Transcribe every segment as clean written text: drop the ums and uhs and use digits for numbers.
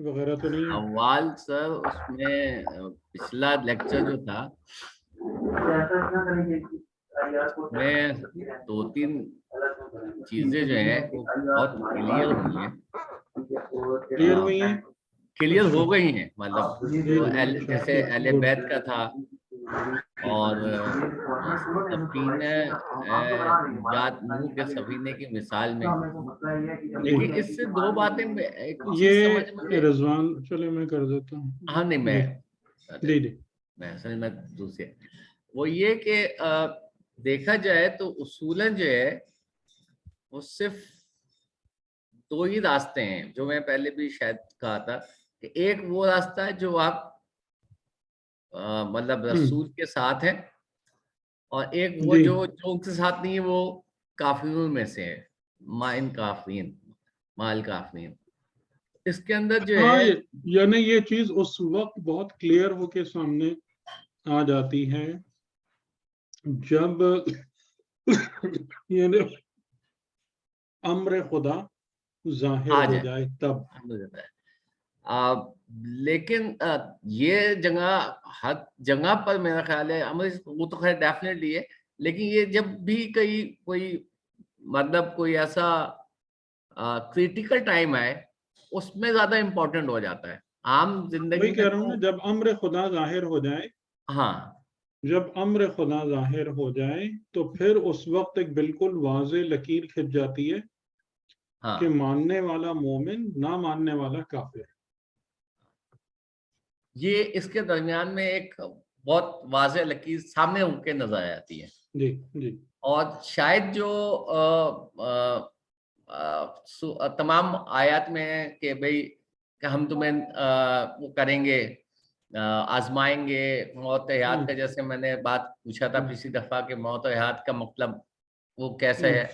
وغیرہ تو نہیں ہے؟ حوال سر اس میں پچھلا لیکچر جو تھا میں 2-3 چیزیں جو ہیں وہ بہت کلیئر ہوئی ہیں، کلیئر ہوئی ہیں؟ کلیئر ہو گئی ہیں، مطلب جیسے اہل بیت کا تھا اور سفینہ نجات نوح کے سفینے کی مثال میں. لیکن اس سے 2 باتیں ایک چیز سمجھ یہ مجھے، رضوان چلے میں کر دیتا ہوں. ہاں نہیں جی میں اصل میں دوسرے وہ یہ کہ دیکھا جائے تو اصولاً جو ہے وہ صرف 2 ہی راستے ہیں، جو میں پہلے بھی شاید کہا تھا کہ ایک وہ راستہ ہے جو آپ مطلب رسول کے ساتھ ہے، اور ایک وہ جی جو ان کے ساتھ نہیں ہے وہ کافرون میں سے ہے، مائن کافرین، مال کافرین. اس کے اندر جو ہاں، ہے یعنی یہ چیز اس وقت بہت کلیئر ہو کے سامنے آ جاتی ہے جب یعنی امر خدا ظاہر ہو جائے تب. لیکن یہ جگہ ہر جگہ پر میرا خیال ہے وہ تو خیر ڈیفینیٹلی ہے، لیکن یہ جب بھی کوئی مطلب کوئی ایسا کریٹیکل ٹائم آئے اس میں زیادہ امپورٹنٹ ہو جاتا ہے. عام زندگی وہی میں کہہ رہا ہوں نا، جب امر خدا ظاہر ہو جائے، ہاں جب امر خدا ظاہر ہو جائے تو پھر اس وقت ایک بالکل واضح لکیر کھنچ جاتی ہے کہ ماننے والا مومن، نہ ماننے والا کافر. یہ اس کے درمیان میں ایک بہت واضح لکیر سامنے ہو کے نظر آ جاتی ہے. جی جی. اور شاید جو تمام آیات میں ہے کہ بھئی کہ ہم تمہیں وہ کریں گے، آزمائیں گے، موت حیات کا، جیسے میں نے بات پوچھا تھا پچھلی دفعہ کہ موت حیات کا مطلب وہ کیسے ہے،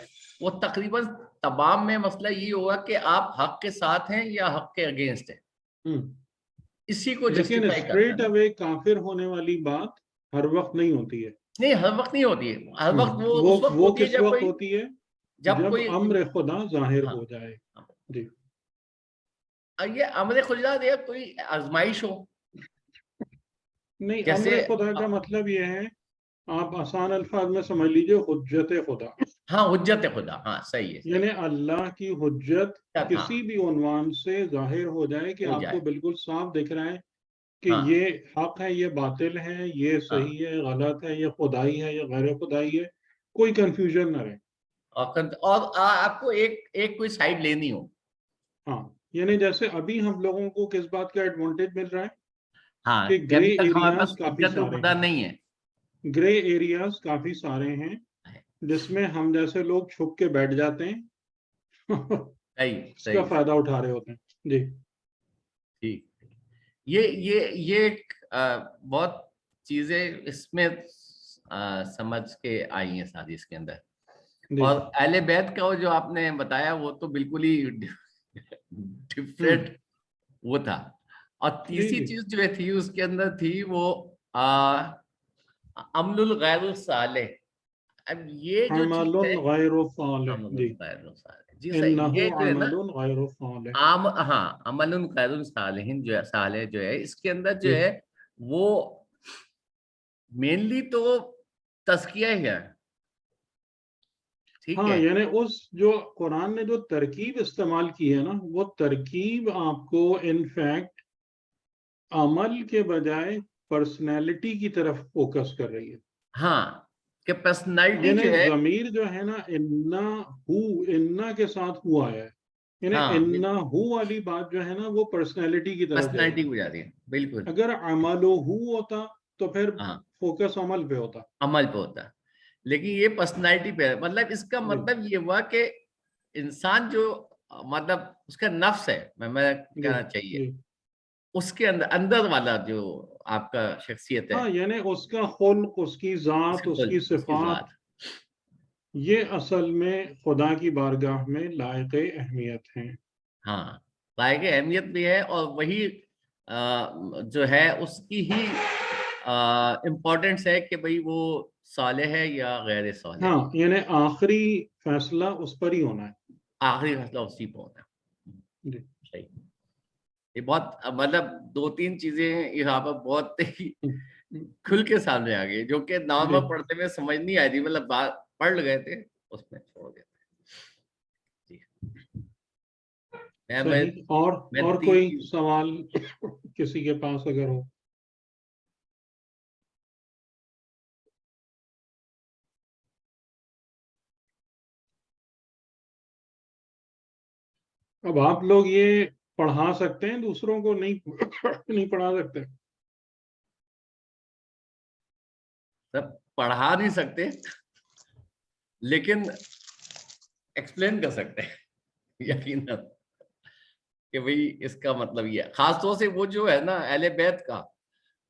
وہ تقریباً تمام میں مسئلہ یہ ہوگا کہ آپ حق کے ساتھ ہیں یا حق کے اگینسٹ ہیں، اسی کو لیکن جسٹیفائی کرتا اسٹریٹ ہے. اوے کافر ہونے والی بات ہر وقت نہیں ہوتی ہے. نہیں، ہر وقت نہیں ہوتی ہے، ہر وقت وہ اس وقت وہ ہوتی ہے کس جب وقت کوئی ہوتی ہے؟ جب امر خدا ظاہر ہو جائے. جی. یہ امر خدا ہے کوئی آزمائش ہو. نہیں، جیسے امر خدا کا مطلب یہ ہے، آپ آسان الفاظ میں سمجھ لیجئے، حجت خدا. ہاں، حجت خدا، ہاں صحیح ہے. یعنی اللہ کی حجت کسی بھی عنوان سے ظاہر ہو جائے کہ آپ کو بالکل صاف دکھ رہا ہے کہ یہ حق ہے، یہ باطل ہے، یہ صحیح ہے، غلط ہے، یہ خدائی ہے، یہ غیر خدائی ہے، کوئی کنفیوژن نہ رہے. اور آپ کو ایک کوئی سائڈ لینی ہو. ہاں، یعنی جیسے ابھی ہم لوگوں کو کس بات کا ایڈوانٹیج مل رہا ہے ہاں، کہ جب گرے تک ہمارے ایریاز پاس کافی حجت سارے خدا ہیں. نہیں ہے، گرے ایریاز کافی سارے ہیں جس میں ہم جیسے لوگ چھپ کے بیٹھ جاتے ہیں اس کا فائدہ اٹھا رہے ہوتے ہیں. جی ٹھیک. یہ ایک بہت چیزیں اس میں سمجھ کے آئی ہیں ساری اس کے اندر. اور اہل بیت کا جو آپ نے بتایا وہ تو بالکل ہی ڈفرینٹ وہ تھا. اور تیسری چیز جو تھی اس کے اندر تھی وہ عمل الغیر الصالح. اب یہ جو چیز ہے غیر صالح، جی، جی صحیح، انہو یہ جو ہے نا عمل غیر صالح. ہاں، عمل غیر صالح جو ہے، صالح جو ہے، اس کے اندر جو ہے وہ مینلی تو تزکیہ ہی ہے. ٹھیک ہاں، ہے، یعنی اس جو قرآن نے جو ترکیب استعمال کی ہے نا، وہ ترکیب آپ کو انفیکٹ عمل کے بجائے پرسنالٹی کی طرف فوکس کر رہی ہے. ہاں، کہ پرسنالٹی یعنی جو ہے، ضمیر جو ہے نا، انا کے ساتھ ہوا ہے، یعنی ہاں انا ہو والی بات جو ہے نا وہ پرسنالٹی کی طرف جائے پرسنالٹی گی. ہو جاتی ہے بالکل. اگر عملو ہو ہوتا تو پھر ہاں، فوکس عمل پہ ہوتا. عمل پہ ہوتا ہے، لیکن یہ پرسنالٹی پہ ہے. مطلب اس کا مطلب یہ ہوا کہ انسان جو مطلب اس کا نفس ہے، میں کہنا چاہیے اس کے اندر والا جو آپ کا شخصیت ہے، ہاں، یعنی اس کا خلق، اس کی ذات، اس کی صفات، یہ اصل میں خدا کی بارگاہ میں لائق اہمیت ہیں. ہاں، لائق اہمیت بھی ہے، اور وہی جو ہے اس کی ہی امپورٹنس ہے کہ بھئی وہ صالح ہے یا غیر صالح. ہاں، یعنی آخری فیصلہ اس پر ہی ہونا ہے. آخری فیصلہ اسی پہ ہوتا ہے. جی. صحیح. یہ بہت مطلب 2-3 چیزیں یہاں پر بہت کھل کے سامنے آ گئی جو کہ نارمل پڑھتے میں سمجھ نہیں آئی تھی، مطلب پڑھ گئے تھے اس میں چھوڑ گئے تھے. اور کوئی سوال کسی کے پاس اگر ہو؟ اب آپ لوگ یہ پڑھا سکتے ہیں، دوسروں کو نہیں پڑھا سکتے؟ سب پڑھا نہیں سکتے لیکن ایکسپلین کر سکتے ہیں یقیناً کہ بھئی اس کا مطلب یہ ہے. خاص طور سے وہ جو ہے نا اہل بیت کا،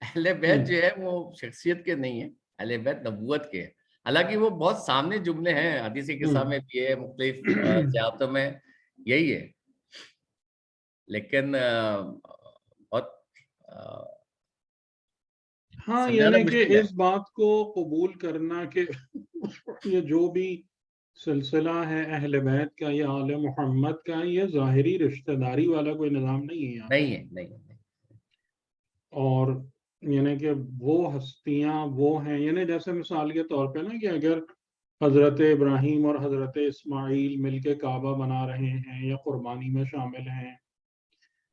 اہل بیت جو ہے وہ شخصیت کے نہیں ہے، اہل بیت نبوت کے. حالانکہ وہ بہت سامنے جملے ہیں، حدیثی قصہ میں بھی ہے، مختلف سیاقوں میں یہی ہے، لیکن بہت ہاں یعنی کہ اس بات کو قبول کرنا کہ یہ جو بھی سلسلہ ہے اہل بیت کا یا آل محمد کا، یہ ظاہری رشتہ داری والا کوئی نظام نہیں ہے. نہیں. اور یعنی کہ وہ ہستیاں وہ ہیں، یعنی جیسے مثال کے طور پہ نا کہ اگر حضرت ابراہیم اور حضرت اسماعیل مل کے کعبہ بنا رہے ہیں یا قربانی میں شامل ہیں،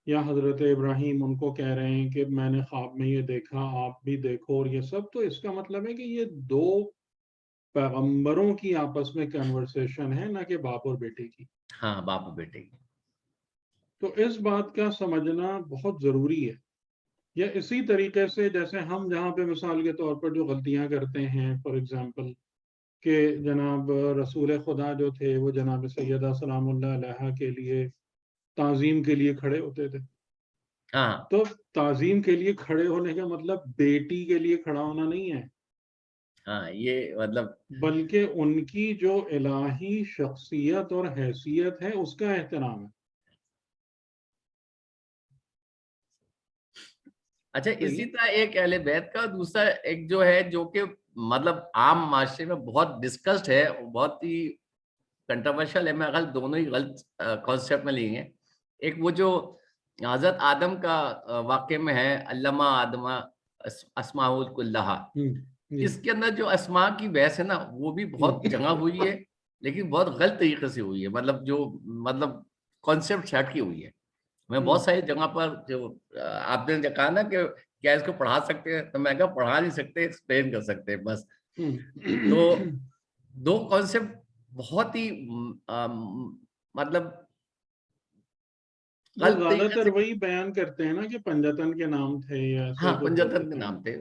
یا حضرت ابراہیم ان کو کہہ رہے ہیں کہ میں نے خواب میں یہ دیکھا آپ بھی دیکھو، اور یہ سب، تو اس کا مطلب ہے کہ یہ دو پیغمبروں کی آپس میں کنورسیشن ہے، نہ کہ باپ اور بیٹے کی. ہاں، باپ اور بیٹے کی. تو اس بات کا سمجھنا بہت ضروری ہے. یا اسی طریقے سے جیسے ہم جہاں پہ مثال کے طور پر جو غلطیاں کرتے ہیں، فار ایگزامپل کہ جناب رسول خدا جو تھے وہ جناب سیدہ سلام اللہ علیہا کے لیے تعظیم کے لیے کھڑے ہوتے تھے. تو تعظیم کے لیے کھڑے ہونے کا مطلب بیٹی کے لیے کھڑا ہونا نہیں ہے. یہ مطلب بلکہ ان کی جو الہی شخصیت اور حیثیت ہے اس کا احترام ہے. اچھا، اسی طرح ایک اہل بیت کا دوسرا ایک جو ہے جو کہ مطلب عام معاشرے میں بہت ڈسکسڈ ہے، بہت ہی کنٹروورشل ہے، میں غلط دونوں ہی غلط کانسیپٹ میں لی ہیں. ایک وہ جو حضرت آدم کا واقعے میں ہے، علامہ آدم اسماء کلھا، اس کے اندر جو اسماء کی بحث ہے نا وہ بھی بہت جگہ ہوئی ہے، لیکن بہت غلط طریقے سے ہوئی ہے، مطلب جو مطلب کانسیپٹ چھٹ کی ہوئی ہے. میں بہت ساری جگہ پر جو آپ نے کہا نا کہ کیا اس کو پڑھا سکتے ہیں، تو میں کہا پڑھا نہیں سکتے، ایکسپلین کر سکتے ہیں بس. تو دو کانسیپٹ بہت ہی مطلب زیادہ تر وہی بیان کرتے ہیں نا کہ پنجتن کے نام تھے یا ایسے. ہاں، پنجتن کے نام تھے.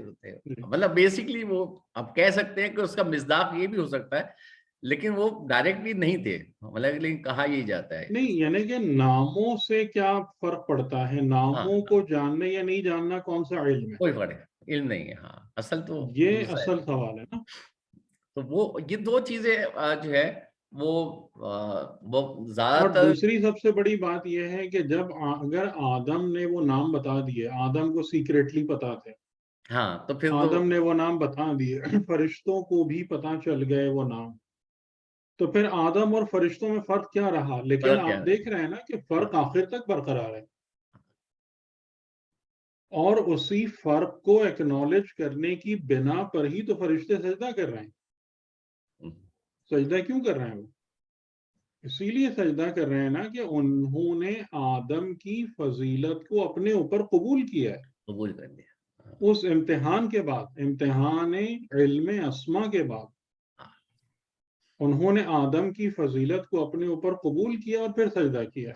مطلب بیسکلی وہ آپ کہہ سکتے ہیں کہ اس کا مصداق یہ بھی ہو سکتا ہے، لیکن وہ ڈائریکٹلی نہیں تھے، لیکن کہا یہی جاتا ہے. نہیں یعنی کہ ناموں سے کیا فرق پڑتا ہے، ناموں کو جاننا یا نہیں جاننا کون سا علم ہے؟ کوئی فرق ہے، علم نہیں ہے. ہاں، اصل تو یہ اصل سوال ہے نا. تو وہ یہ دو چیزیں جو ہے وہ زیادہ اور تر. دوسری سب سے بڑی بات یہ ہے کہ جب اگر آدم نے وہ نام بتا دیے، آدم کو سیکریٹلی پتا تھے، ہاں تو پھر آدم نے وہ نام بتا دیے، فرشتوں کو بھی پتا چل گئے وہ نام، تو پھر آدم اور فرشتوں میں فرق کیا رہا؟ لیکن آپ دیکھ رہے ہیں نا کہ فرق آخر تک برقرار ہے، اور اسی فرق کو ایکنالج کرنے کی بنا پر ہی تو فرشتے سجدہ کر رہے ہیں. سجدہ کیوں کر رہے ہیں؟ وہ اسی لیے سجدہ کر رہے ہیں نا کہ انہوں نے آدم کی فضیلت کو اپنے اوپر قبول کیا ہے، قبول کر لیا اس امتحان کے بعد، امتحان علم اسما کے بعد انہوں نے آدم کی فضیلت کو اپنے اوپر قبول کیا اور پھر سجدہ کیا.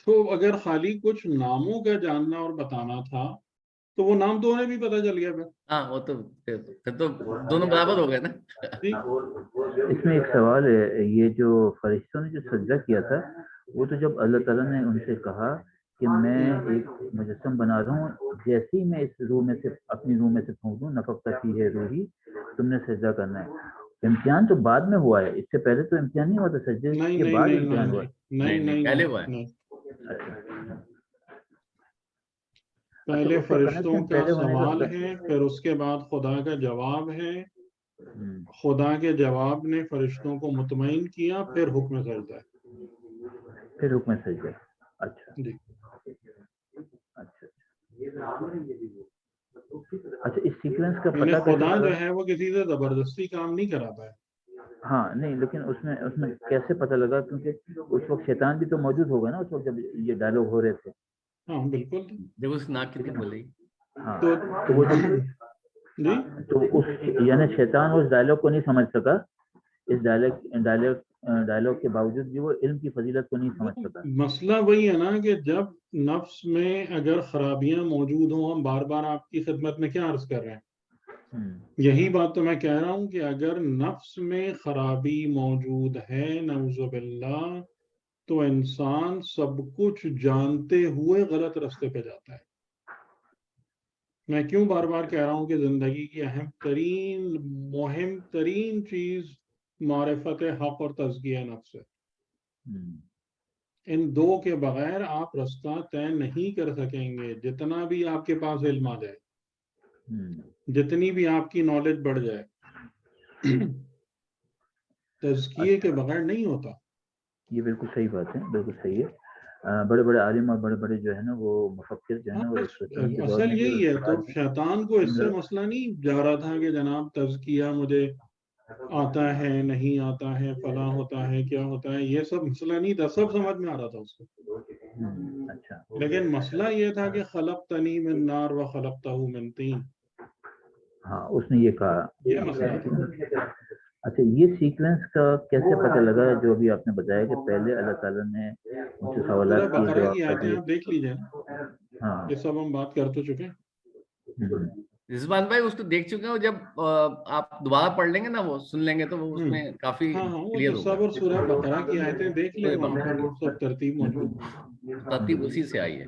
تو اگر خالی کچھ ناموں کا جاننا اور بتانا تھا تو وہ نام تو انہیں بھی پتہ چل گیا. ہاں، وہ تو پھر تو دونوں برابر ہو گئے نا. اس میں ایک سوال ہے، یہ جو فرشتوں نے جو سجدہ کیا تھا وہ تو جب اللہ تعالیٰ نے ان سے کہا کہ میں ایک مجسم بنا رہا ہوں، جیسے ہی میں اس روح میں سے اپنی روح میں سے پھونک دوں نفخت فیہ روحی، تم نے سجدہ کرنا ہے. امتحان تو بعد میں ہوا ہے، اس سے پہلے تو امتحان نہیں ہوا تھا، سجدے کے بعد امتحان ہوا. نہیں، پہلے ہوا ہے. پہلے فرشتوں کا سوال ہے، پھر اس کے بعد خدا کا جواب ہے، خدا کے جواب نے فرشتوں کو مطمئن کیا، پھر حکم سجدہ. پھر حکم سجدہ. اچھا جی. اچھا اس سیکوینس کا یعنی پتہ خدا جو ہے وہ کسی سے زبردستی کام نہیں کراتا ہے. ہاں نہیں لیکن اس میں کیسے پتہ لگا؟ کیونکہ اس وقت شیطان بھی تو موجود ہوگا نا اس وقت جب یہ ڈائلاگ ہو رہے تھے. ہاں بالکل. دیکھو اس ناک کتنی بول رہی. ہاں تو وہ جی تو اس یعنی شیطان اس ڈائلاگ کو نہیں سمجھ سکا. اس ڈائلاگ کے باوجود بھی وہ علم کی فضیلت کو نہیں سمجھ سکا. مسئلہ وہی ہے نا کہ جب نفس میں اگر خرابیاں موجود ہوں, ہم بار بار آپ کی خدمت میں کیا عرض کر رہے ہیں, یہی بات تو میں کہہ رہا ہوں کہ اگر نفس میں خرابی موجود ہے نعوذ باللہ تو انسان سب کچھ جانتے ہوئے غلط راستے پہ جاتا ہے. میں کیوں بار بار کہہ رہا ہوں کہ زندگی کی مہم ترین چیز معرفت حق اور تزکیہ نفس ہے. ان دو کے بغیر آپ راستہ طے نہیں کر سکیں گے. جتنا بھی آپ کے پاس علم آ جائے, جتنی بھی آپ کی نالج بڑھ جائے, تزکیے کے بغیر نہیں ہوتا. یہ بالکل صحیح بات ہے, بالکل صحیح ہے. بڑے بڑے عالم اور بڑے بڑے جو ہے نا وہ مفکر جو ہے نا وہ اس کے دور اصل میں یہی ہے. تو شیطان کو اس سے مسئلہ نہیں جا رہا تھا کہ جناب تزکیہ مجھے آتا ہے نہیں آتا ہے, فلاں ہوتا ہے کیا ہوتا ہے, یہ سب مسئلہ نہیں تھا. سب سمجھ میں آ رہا تھا اس کو. اچھا لیکن مسئلہ یہ تھا کہ خلقتنی من نار و خلقتہ من طین. ہاں اس نے یہ کہا. یہ مسئلہ تھا. اچھا یہ سیکوینس کا کیسے پتہ لگا جو ابھی آپ نے بتایا کہ پہلے اللہ تعالیٰ نے ان سے سوالات سورہ بقرہ کی جواب آیتیں آپ دیکھ لیجئے نا, ہاں یہ سب ہم بات کر تو چکے ہیں. رضوان بھائی اس کو دیکھ چکے ہو, جب آپ دوبارہ پڑھ لیں گے نا وہ سن لیں گے تو وہ اس میں کافی ہاں وہ کلیئر تو ہوگا. سب اور سورہ بقرہ کی آیتیں دیکھ لیں, وہاں پر سب ترتیب موجود. ترتیب اسی سے آئی ہے.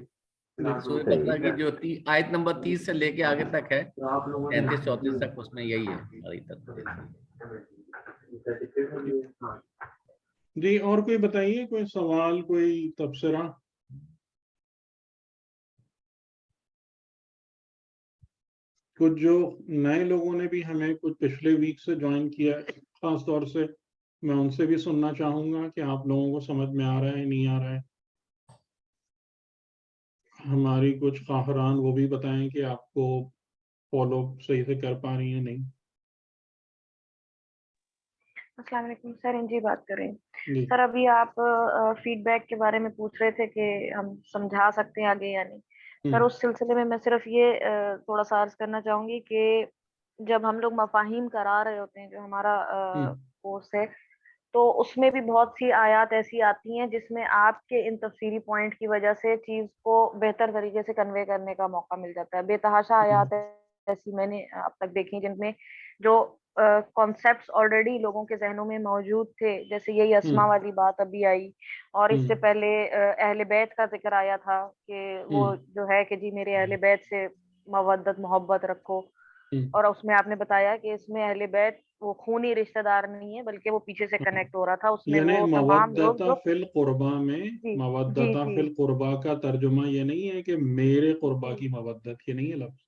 سورہ بقرہ کی جو آیت نمبر 30 سے لے کے آگے تک ہے, 33-34 تک, اس میں یہی ہے ساری ترتیب. جی اور کوئی بتائیے, کوئی سوال, کوئی تبصرہ؟ کچھ جو نئے لوگوں نے بھی ہمیں کچھ پچھلے ویک سے جوائن کیا ہے, خاص طور سے میں ان سے بھی سننا چاہوں گا کہ آپ لوگوں کو سمجھ میں آ رہا ہے نہیں آ رہا ہے. ہماری کچھ خواہران وہ بھی بتائیں کہ آپ کو فالو صحیح سے کر پا رہی ہیں نہیں. السلام علیکم سر, انجی بات کر رہے ہیں. سر ابھی آپ فیڈ بیک کے بارے میں پوچھ رہے تھے کہ ہم سمجھا سکتے ہیں آگے یا نہیں. سر اس سلسلے میں صرف یہ تھوڑا سا عرض کرنا چاہوں گی کہ جب ہم لوگ مفاہیم کرا رہے ہوتے ہیں, جو ہمارا کورس ہے, تو اس میں بھی بہت سی آیات ایسی آتی ہیں جس میں آپ کے ان تفسیری پوائنٹ کی وجہ سے چیز کو بہتر طریقے سے کنوے کرنے کا موقع مل جاتا ہے. بے تحاشا آیات ایسی میں نے اب تک دیکھی جن میں جو کانسیپٹس آلریڈی لوگوں کے ذہنوں میں موجود تھے, جیسے یہی اسما والی بات ابھی آئی, اور اس سے پہلے اہل بیت کا ذکر آیا تھا کہ وہ جو ہے کہ جی میرے اہل بیت سے مودت محبت رکھو, اور اس میں آپ نے بتایا کہ اس میں اہل بیت وہ خونی رشتہ دار نہیں ہے بلکہ وہ پیچھے سے کنیکٹ ہو رہا تھا. اس میں یعنی وہ تمام لوگ مودتا فی القربا میں مودتا فی القربا کا ترجمہ یہ نہیں ہے کہ میرے قربا کی مودت, یہ نہیں ہے لفظ.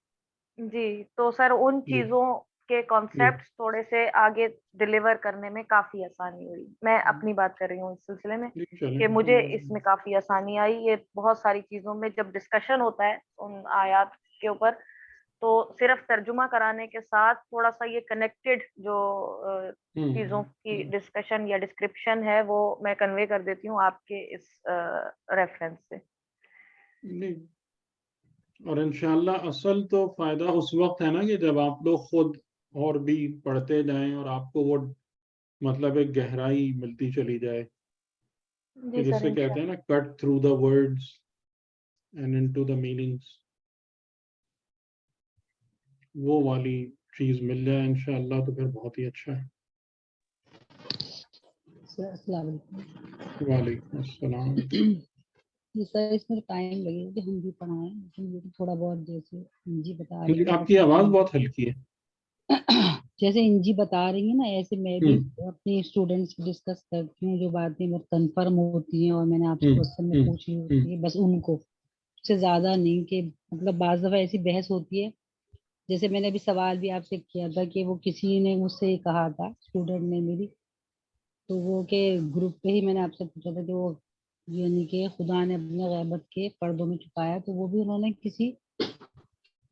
جی تو سر ان چیزوں کے کانسیپٹس تھوڑے سے آگے ڈیلیور کرنے میں کافی آسانی ہوئی. میں اپنی بات کر رہی ہوں اس سلسلے میں کہ مجھے اس میں کافی آسانی آئی. یہ بہت ساری چیزوں میں جب ڈسکشن ہوتا ہے ان آیات کے اوپر, تو صرف ترجمہ کرانے کے ساتھ تھوڑا سا یہ کنیکٹڈ جو چیزوں کی ڈسکشن یا ڈسکرپشن ہے وہ میں کنوے کر دیتی ہوں آپ کے اس ریفرنس سے. اور انشاءاللہ اصل تو فائدہ اس وقت ہے نا کہ جب آپ لوگ خود اور بھی پڑھتے جائیں اور آپ کو وہ مطلب ایک گہرائی ملتی چلی جائے, جس سے کہتے ہیں نا cut through the words and into the meanings, وہ والی چیز مل جائے انشاءاللہ تو پھر بہت ہی اچھا ہے. السلام علیکم. وعلیکم السلام. سر اس میں ٹائم لگے گا کہ ہم بھی پڑھائیں, لیکن تھوڑا بہت جیسے انجی بتا رہی ہیں, آپ کی آواز بہت ہلکی ہے. جیسے انجی بتا رہی ہیں نا ایسے میں بھی اپنے اسٹوڈینٹس ڈسکس کرتی ہوں, جو باتیں کنفرم ہوتی ہیں اور میں نے آپ سے کوسچن میں پوچھی ہوتی ہے, بس ان کو سے زیادہ نہیں. کہ مطلب بعض دفعہ ایسی بحث ہوتی ہے, جیسے میں نے ابھی سوال بھی آپ سے کیا تھا کہ وہ کسی نے مجھ سے کہا تھا, اسٹوڈنٹ نے میری, تو وہ کہ گروپ پہ ہی میں نے آپ سے پوچھا تھا کہ وہ یعنی کہ خدا نے اپنے غیبت کے پردوں میں چھپایا, تو وہ بھی انہوں نے کسی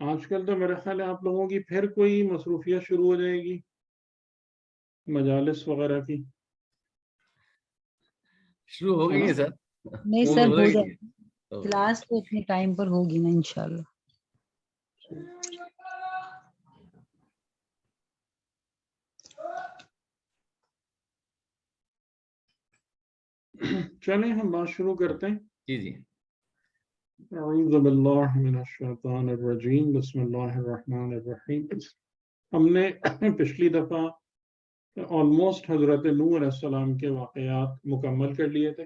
آج کل تو میرا خیال ہے آپ لوگوں کی پھر کوئی مصروفیت شروع ہو جائے گی مجالس وغیرہ کی. شروع ہو گئی ہے سر. نہیں سر ہو جائے گی, کلاس تو اپنے ٹائم پر ہوگی نا انشاءاللہ. چلیں ہم بات شروع کرتے ہیں. جی جی. اعوذ باللہ من الشیطان الرجیم, بسم اللہ الرحمن الرحیم. ہم نے پچھلی دفعہ آلموسٹ حضرت نوح علیہ السلام کے واقعات مکمل کر لیے تھے.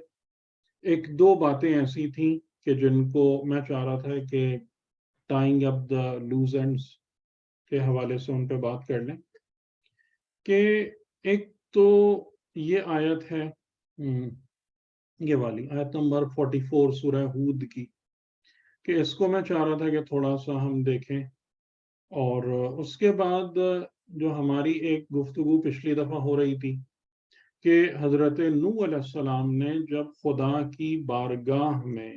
ایک دو باتیں ایسی تھیں کہ جن کو میں چاہ رہا تھا کہ ٹائنگ اپ دا لوز اینڈز کے حوالے سے ان پہ بات کر لیں. کہ ایک تو یہ آیت ہے, یہ والی آیت نمبر 44 سورہ ہود کی, کہ اس کو میں چاہ رہا تھا کہ تھوڑا سا ہم دیکھیں. اور اس کے بعد جو ہماری ایک گفتگو پچھلی دفعہ ہو رہی تھی کہ حضرت نوح علیہ السلام نے جب خدا کی بارگاہ میں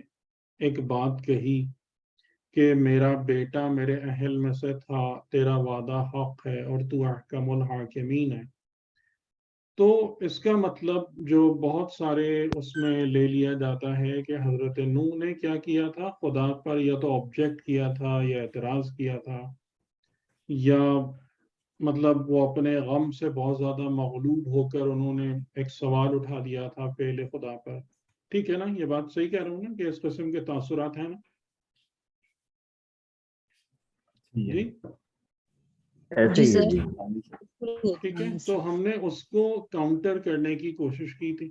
ایک بات کہی کہ میرا بیٹا میرے اہل میں سے تھا, تیرا وعدہ حق ہے اور تو احکم الحاکمین ہے, تو اس کا مطلب جو بہت سارے اس میں لے لیا جاتا ہے کہ حضرت نوح نے کیا کیا تھا, خدا پر یا تو آبجیکٹ کیا تھا یا اعتراض کیا تھا, یا مطلب وہ اپنے غم سے بہت زیادہ مغلوب ہو کر انہوں نے ایک سوال اٹھا دیا تھا فعل خدا پر. ٹھیک ہے نا, یہ بات صحیح کہہ رہا ہوں نا کہ اس قسم کے تاثرات ہیں نا؟ جی ایسے ہی ہے. ٹھیک ہے, تو ہم نے اس کو کاؤنٹر کرنے کی کوشش کی تھی,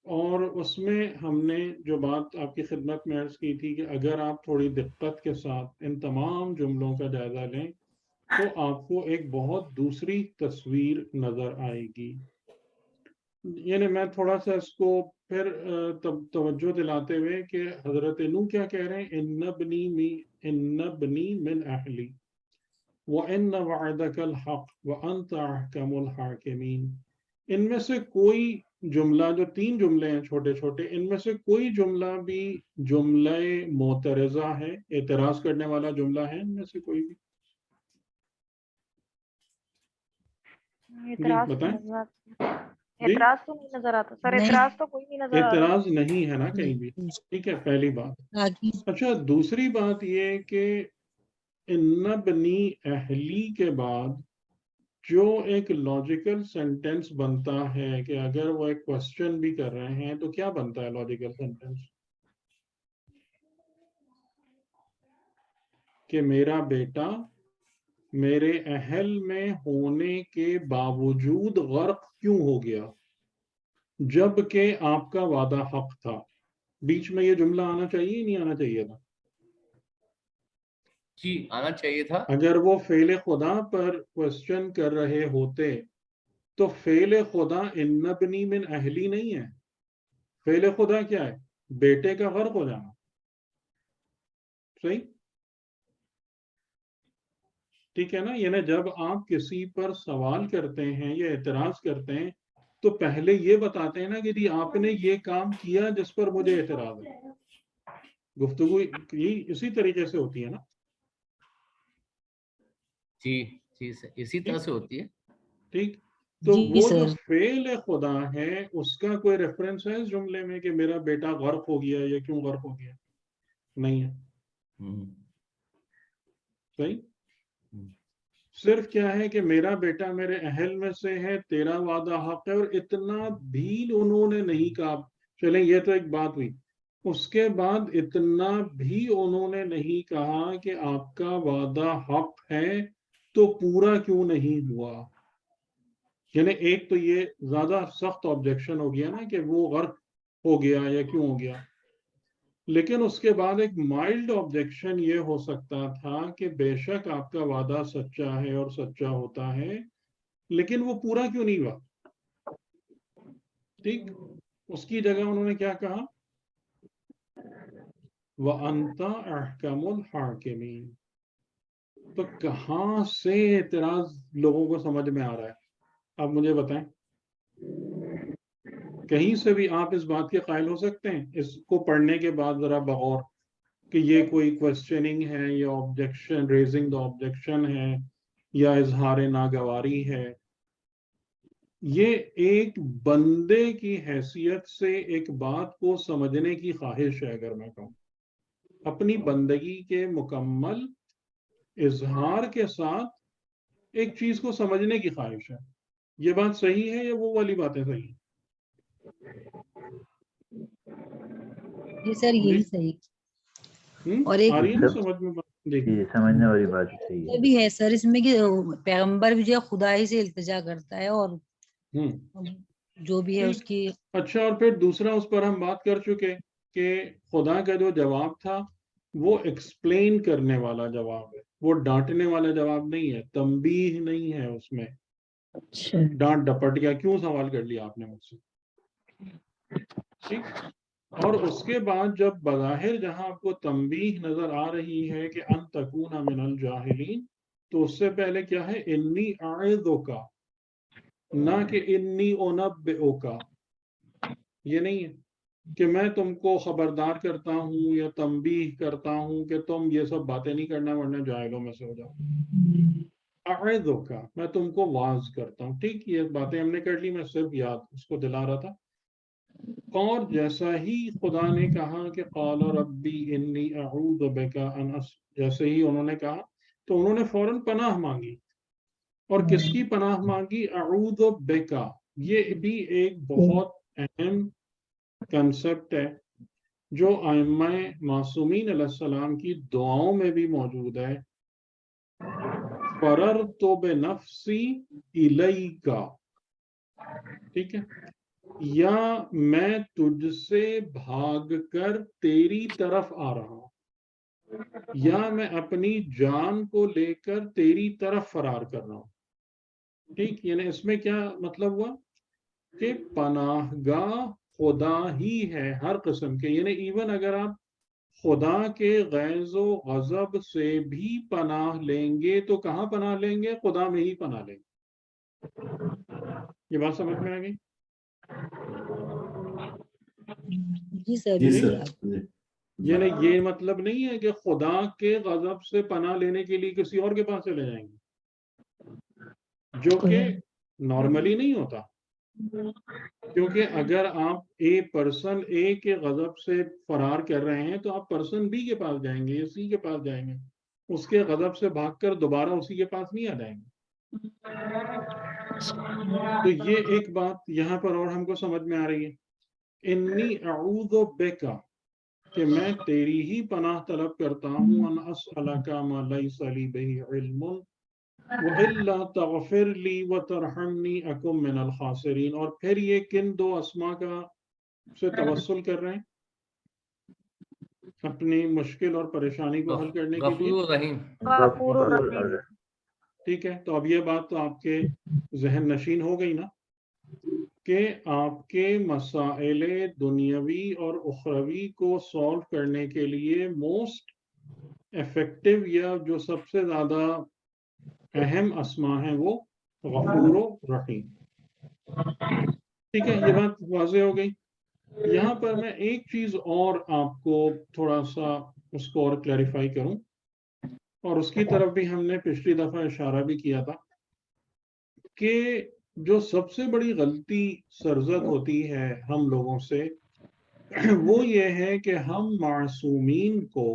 اور اس میں ہم نے جو بات آپ کی خدمت میں عرض کی تھی کہ اگر آپ تھوڑی دقت کے ساتھ ان تمام جملوں کا جائزہ لیں تو آپ کو ایک بہت دوسری تصویر نظر آئے گی. یعنی میں تھوڑا سا اس کو پھر توجہ دلاتے ہوئے کہ حضرت نوح کیا کہہ رہے ہیں, ان ابنی من اہلی وَإِنَّ وَعْدَكَ الْحَقُّ وَأَنْتَ أَحْكَمُ الْحَاكِمِينَ. ان میں سے کوئی جملہ, جو 3 جملے ہیں چھوٹے چھوٹے, ان میں سے کوئی جملہ بھی جملہ معترضہ ہے, اعتراض کرنے والا جملہ ہے ان میں سے کوئی بھی؟ اعتراض تو نہیں نظر آتا سر, اعتراض تو کوئی نہیں نظر آ رہا. اعتراض نہیں ہے نا کہیں بھی. ٹھیک ہے, پہلی بات. اچھا, دوسری بات یہ کہ ان ابنی اہلی کے بعد جو ایک لاجیکل سینٹینس بنتا ہے کہ اگر وہ ایک کوسچن بھی کر رہے ہیں تو کیا بنتا ہے لاجیکل سینٹینس؟ کہ میرا بیٹا میرے اہل میں ہونے کے باوجود غرق کیوں ہو گیا جبکہ آپ کا وعدہ حق تھا. بیچ میں یہ جملہ آنا چاہیے نہیں آنا چاہیے تھا؟ جی آنا چاہیے تھا. اگر وہ فعل خدا پر کوسچن کر رہے ہوتے تو فعل خدا ان ابنی من اہلی نہیں ہے. فعل خدا کیا ہے؟ بیٹے کا غرق ہو جانا. صحیح؟ ٹھیک ہے نا. یعنی جب آپ کسی پر سوال کرتے ہیں یا اعتراض کرتے ہیں تو پہلے یہ بتاتے ہیں نا کہ جی آپ نے یہ کام کیا جس پر مجھے اعتراض ہے. گفتگو اسی طریقے سے ہوتی ہے نا. جی جی سر, اسی طرح سے ہوتی ہے. ٹھیک, تو وہ جو فعل خدا ہے اس کا کوئی ریفرنس ہے اس جملے میں کہ میرا بیٹا غرق ہو گیا یا کیوں غرق ہو گیا؟ نہیں ہے. صحیح. صرف کیا ہے کہ میرا بیٹا میرے اہل میں سے ہے, تیرا وعدہ حق ہے, اور اتنا بھی انہوں نے نہیں کہا. چلیں یہ تو ایک بات ہوئی. اس کے بعد اتنا بھی انہوں نے نہیں کہا کہ آپ کا وعدہ حق ہے تو پورا کیوں نہیں ہوا. یعنی ایک تو یہ زیادہ سخت آبجیکشن ہو گیا نا کہ وہ غرق ہو گیا یا کیوں ہو گیا, لیکن اس کے بعد ایک مائلڈ آبجیکشن یہ ہو سکتا تھا کہ بے شک آپ کا وعدہ سچا ہے اور سچا ہوتا ہے, لیکن وہ پورا کیوں نہیں ہوا. ٹھیک, اس کی جگہ انہوں نے کیا کہا, وَأَنْتَ أَحْكَمُ الْحَاكِمِينَ. تو کہاں سے اعتراض لوگوں کو سمجھ میں آ رہا ہے آپ مجھے بتائیں. کہیں سے بھی آپ اس بات کے قائل ہو سکتے ہیں اس کو پڑھنے کے بعد ذرا بغور کہ یہ کوئی کوشچننگ ہے یا آبجیکشن ریزنگ دا آبجیکشن ہے یا اظہار ناگواری ہے. یہ ایک بندے کی حیثیت سے ایک بات کو سمجھنے کی خواہش ہے. اگر میں کہوں اپنی بندگی کے مکمل اظہار کے ساتھ ایک چیز کو سمجھنے کی خواہش ہے. یہ بات صحیح ہے یا وہ والی باتیں صحیح ہیں؟ جی سر یہی صحیح. اور ایک سمجھ میں سمجھنے والی بات صحیح بھی ہے سر اس میں کہ پیغمبر بھی جو خدا ہی سے التجا کرتا ہے اور جو بھی ہے اس کی. اچھا، اور پھر دوسرا اس پر ہم بات کر چکے کہ خدا کا جو جواب تھا وہ ایکسپلین کرنے والا جواب ہے، وہ ڈانٹنے والا جواب نہیں ہے، تنبیہ نہیں ہے اس میں. ڈانٹ ڈپٹ یا کیوں سوال کر لیا آپ نے مجھ سے، ٹھیک. اور اس کے بعد جب بظاہر جہاں آپ کو تنبیہ نظر آ رہی ہے کہ ان تکون من الجاہلین، تو اس سے پہلے کیا ہے؟ انی اعظک، نہ کہ انی انبئک. یہ نہیں ہے کہ میں تم کو خبردار کرتا ہوں یا تنبیہ کرتا ہوں کہ تم یہ سب باتیں نہیں کرنا ورنہ جاہلوں میں سے ہو جاؤ. اعظک، میں تم کو واعظ کرتا ہوں. ٹھیک، یہ باتیں ہم نے کر لی، میں صرف یاد اس کو دلا رہا تھا. اور جیسا ہی خدا نے کہا کہ قال ربی انی اعوذ بک ان جیسے ہی انہوں نے کہا تو انہوں نے فوراً پناہ مانگی. اور کس کی پناہ مانگی؟ اعوذ بک. یہ بھی ایک بہت اہم کنسپٹ ہے جو ائمہ معصومین علیہ السلام کی دعاؤں میں بھی موجود ہے. فررت بنفسی الیک، ٹھیک ہے، یا میں تجھ سے بھاگ کر تیری طرف آ رہا ہوں، یا میں اپنی جان کو لے کر تیری طرف فرار کر رہا ہوں. ٹھیک، یعنی اس میں کیا مطلب ہوا کہ پناہ گاہ خدا ہی ہے ہر قسم کے. یعنی ایون اگر آپ خدا کے غیظ و غضب سے بھی پناہ لیں گے تو کہاں پناہ لیں گے؟ خدا میں ہی پناہ لیں گے. یہ بات سمجھ میں آ گئی؟ جی سر. یعنی یہ مطلب نہیں ہے کہ خدا کے غضب سے پناہ لینے کے لیے کسی اور کے پاس چلے جائیں گے، جو کہ نارملی نہیں ہوتا. کیونکہ اگر آپ پرسن اے کے غضب سے فرار کر رہے ہیں تو آپ پرسن بی کے پاس جائیں گے یا سی کے پاس جائیں گے، اس کے غضب سے بھاگ کر دوبارہ اسی کے پاس نہیں آ جائیں گے. تو یہ ایک بات یہاں پر اور ہم کو سمجھ میں آ رہی ہے. انی اعوذ بک، کہ میں تیری ہی پناہ طلب کرتا ہوں. ان اسألک ما لیس لی بہ علم وَإِلَّا تَغْفِرْ لِي وَتَرْحَمْنِي أَكُمْ مِنَ الْخَاسِرِينَ. اور پھر یہ کن دو اسما کا سے توسل کر رہے ہیں اپنی مشکل اور پریشانی کو حل کرنے کے لیے؟ غفور رحیم. ٹھیک ہے، تو اب یہ بات تو آپ کے ذہن نشین ہو گئی نا کہ آپ کے مسائل دنیاوی اور اخروی کو سولو کرنے کے لیے موسٹ ایفیکٹو یا جو سب سے زیادہ اہم اسما ہیں وہ غفور و رحیم. ٹھیک ہے، یہ بات واضح ہو گئی. یہاں پر میں ایک چیز اور آپ کو تھوڑا سا اس کو اور کلیریفائی کروں، اور اس کی طرف بھی ہم نے پچھلی دفعہ اشارہ بھی کیا تھا کہ جو سب سے بڑی غلطی سرزد ہوتی ہے ہم لوگوں سے وہ یہ ہے کہ ہم معصومین کو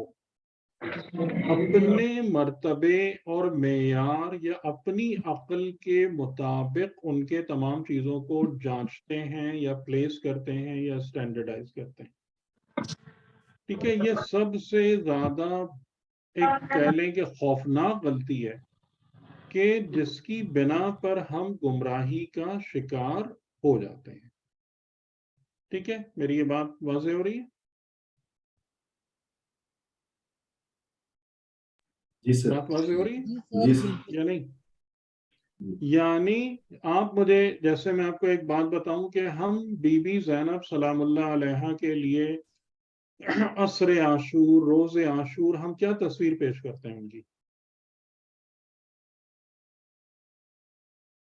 اپنے مرتبے اور معیار یا اپنی عقل کے مطابق ان کے تمام چیزوں کو جانچتے ہیں یا پلیس کرتے ہیں یا اسٹینڈرڈائز کرتے ہیں. ٹھیک ہے، یہ سب سے زیادہ ایک کہہ لیں کہ خوفناک غلطی ہے کہ جس کی بنا پر ہم گمراہی کا شکار ہو جاتے ہیں. ٹھیک ہے، میری یہ بات واضح ہو رہی ہے؟ جی سر. بات واضح ہو رہی ہے یا نہیں؟ یعنی آپ مجھے، جیسے میں آپ کو ایک بات بتاؤں کہ ہم بی بی زینب سلام اللہ علیہا کے لیے عصر عاشور، روز عاشور، ہم کیا تصویر پیش کرتے ہیں ان کی؟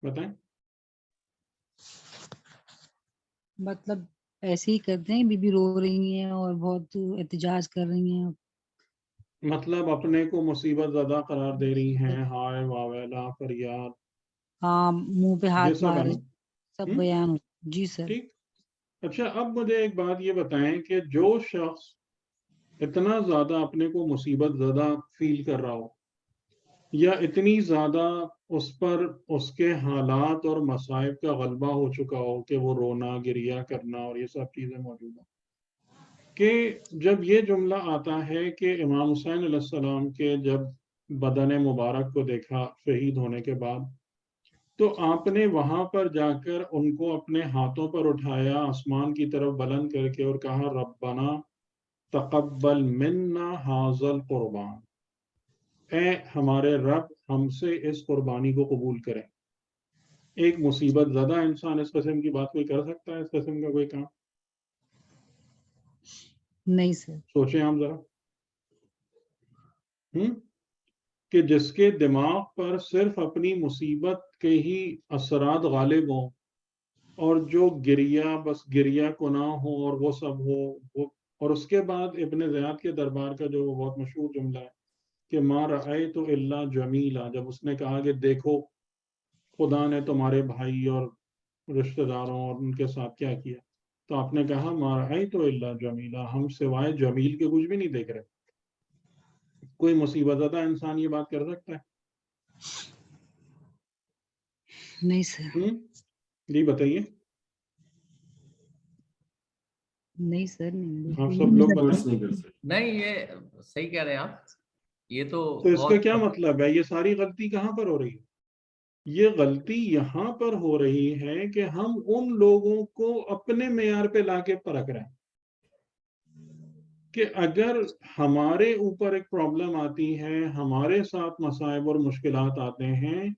بتائیں. مطلب ایسے ہی کرتے ہیں، بی بی رو رہی ہیں اور بہت احتجاج کر رہی ہیں. مطلب اپنے کو مصیبت زدہ قرار دے رہی ہیں، ہائے واویلا فریاد، ہاں منہ پہ یہ ہاتھ سب ہے مارے، نا؟ سب بیان جی سر. ٹھیک. اچھا اب مجھے ایک بات یہ بتائیں کہ جو شخص اتنا زیادہ اپنے کو مصیبت زدہ فیل کر رہا ہو، یا اتنی زیادہ اس پر اس کے حالات اور مصائب کا غلبہ ہو چکا ہو کہ وہ رونا گریہ کرنا اور یہ سب چیزیں موجود ہیں، کہ جب یہ جملہ آتا ہے کہ امام حسین علیہ السلام کے جب بدن مبارک کو دیکھا شہید ہونے کے بعد، تو آپ نے وہاں پر جا کر ان کو اپنے ہاتھوں پر اٹھایا آسمان کی طرف بلند کر کے اور کہا ربنا تقبل منا ھذا القربان، اے ہمارے رب ہم سے اس قربانی کو قبول کریں. ایک مصیبت زدہ انسان اس قسم کی بات کوئی کر سکتا ہے؟ اس قسم کا کوئی کام؟ نہیں سر. سوچیں آپ ذرا، کہ جس کے دماغ پر صرف اپنی مصیبت کے ہی اثرات غالب ہوں، اور جو گریہ بس گریہ گناہ ہو اور وہ سب ہو، اور اس کے بعد ابن زیاد کے دربار کا جو بہت مشہور جملہ ہے کہ ما رأیت الا جمیلا، جب اس نے کہا کہ دیکھو خدا نے تمہارے بھائی اور رشتہ داروں اور ان کے ساتھ کیا کیا، تو آپ نے کہا ما رأیت الا جمیلا، ہم سوائے جمیل کے کچھ بھی نہیں دیکھ رہے. کوئی مصیبت زدہ انسان یہ بات کر سکتا ہے؟ نہیں سر. جی بتائیے. نہیں سر. نہیں آپ سب لوگ بتائیں. نہیں یہ صحیح کہہ رہے ہیں آپ. یہ تو اس کا کیا مطلب ہے؟ یہ ساری غلطی کہاں پر ہو رہی ہے؟ یہ غلطی یہاں پر ہو رہی ہے کہ ہم ان لوگوں کو اپنے معیار پہ لا کے پرکھ رہے ہیں کہ اگر ہمارے اوپر ایک پرابلم آتی ہے، ہمارے ساتھ مصائب اور مشکلات آتے ہیں،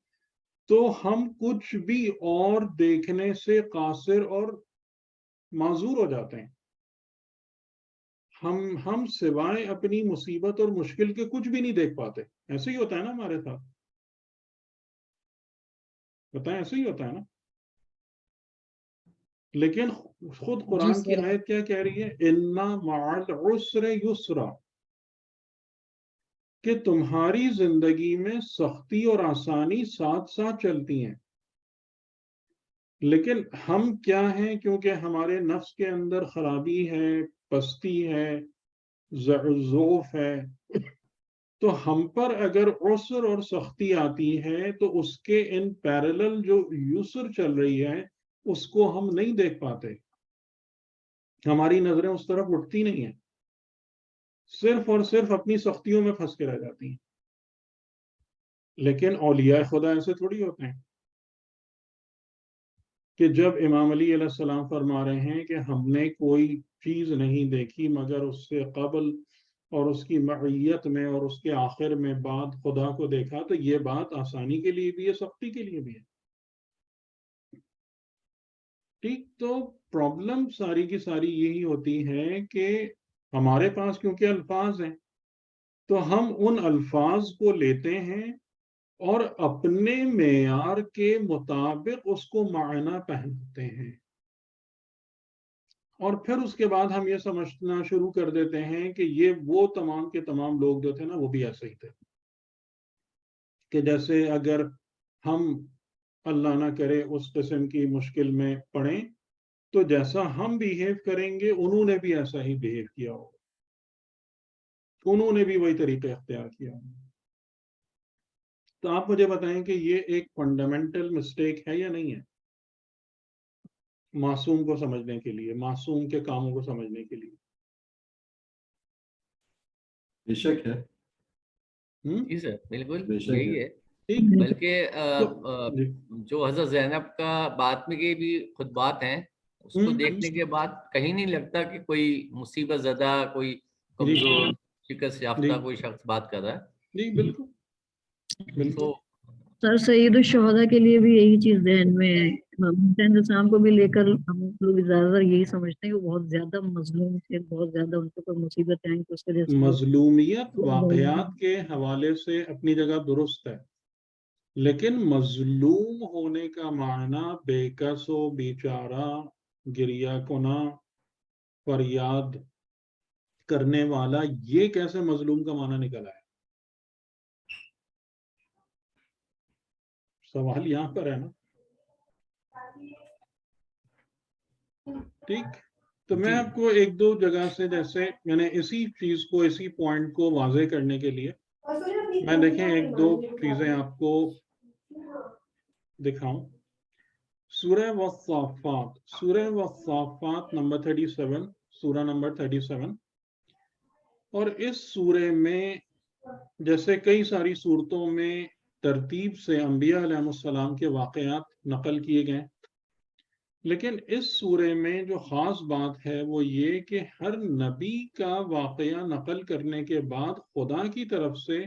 تو ہم کچھ بھی اور دیکھنے سے قاصر اور معذور ہو جاتے ہیں. ہم سوائے اپنی مصیبت اور مشکل کے کچھ بھی نہیں دیکھ پاتے. ایسے ہی ہوتا ہے نا ہمارے ساتھ؟ بتائیں، ایسے ہی ہوتا ہے نا؟ لیکن خود قرآن کی آیت کیا کہہ رہی ہے؟ اِنَّ مَعَ الْعُسْرِ يُسْرًا، کہ تمہاری زندگی میں سختی اور آسانی ساتھ ساتھ چلتی ہیں. لیکن ہم کیا ہیں؟ کیونکہ ہمارے نفس کے اندر خرابی ہے، پستی ہے، ضعف ہے، تو ہم پر اگر عسر اور سختی آتی ہے تو اس کے ان پیرلل جو یسر چل رہی ہے اس کو ہم نہیں دیکھ پاتے. ہماری نظریں اس طرف اٹھتی نہیں ہیں، صرف اور صرف اپنی سختیوں میں پھنس کے رہ جاتی ہیں. لیکن اولیاء خدا ایسے تھوڑی ہوتے ہیں کہ جب امام علی علیہ السلام فرما رہے ہیں کہ ہم نے کوئی چیز نہیں دیکھی مگر اس سے قبل اور اس کی معیت میں اور اس کے آخر میں بعد خدا کو دیکھا، تو یہ بات آسانی کے لیے بھی ہے، سختی کے لیے بھی ہے. ٹھیک. تو پرابلم ساری کی ساری یہی ہوتی ہے کہ ہمارے پاس کیونکہ الفاظ ہیں تو ہم ان الفاظ کو لیتے ہیں اور اپنے معیار کے مطابق اس کو معنی پہنتے ہیں، اور پھر اس کے بعد ہم یہ سمجھنا شروع کر دیتے ہیں کہ یہ وہ تمام کے تمام لوگ جو تھے نا وہ بھی ایسے ہی تھے. کہ جیسے اگر ہم اللہ نہ کرے اس قسم کی مشکل میں پڑیں تو جیسا ہم بیہیو کریں گے انہوں نے بھی ایسا ہی بیہیو کیا ہوگا، انہوں نے بھی وہی طریقہ اختیار کیا ہوگا. تو آپ مجھے بتائیں کہ یہ ایک فنڈامنٹل مسٹیک ہے یا نہیں ہے معصوم کو سمجھنے کے لیے، معصوم کے کاموں کو سمجھنے کے لیے؟ بے شک ہے. جی سر بالکل یہی ہے. بلکہ جو حضرت زینب کا بعد میں کے بھی خطبات ہیں اس کو دیکھنے کے بعد کہیں نہیں لگتا کہ کوئی مصیبت زدہ، کوئی کمزور شکست یافتہ کوئی شخص بات کر رہا ہے. جی بالکل بالکل. سر سید الشہداء کے لیے بھی یہی چیز ذہن میں ہے. حسین السلام کو بھی لے کر ہم لوگ زیادہ تر یہی سمجھتے ہیں کہ بہت زیادہ مظلوم تھے، بہت زیادہ ان کے اوپر مصیبت آئیں تو اس وجہ سے مظلومیت واقعات کے حوالے سے اپنی جگہ درست ہے، لیکن مظلوم ہونے کا معنی بے کس و بیچارہ، گریہ کنا، فریاد کرنے والا، یہ کیسے مظلوم کا معنی نکلا ہے؟ سوال یہاں پر ہے نا. ٹھیک، تو میں آپ کو ایک دو جگہ سے، جیسے میں نے اسی چیز کو، اسی پوائنٹ کو واضح کرنے کے لیے میں دیکھیں ایک دو چیزیں آپ کو دکھاؤں. سورہ والصافات، سورہ والصافات نمبر 37، سورہ نمبر 37. اور اس سورہ میں جیسے کئی ساری صورتوں میں ترتیب سے انبیاء علیہ السلام کے واقعات نقل کیے گئے، لیکن اس سورہ میں جو خاص بات ہے وہ یہ کہ ہر نبی کا واقعہ نقل کرنے کے بعد خدا کی طرف سے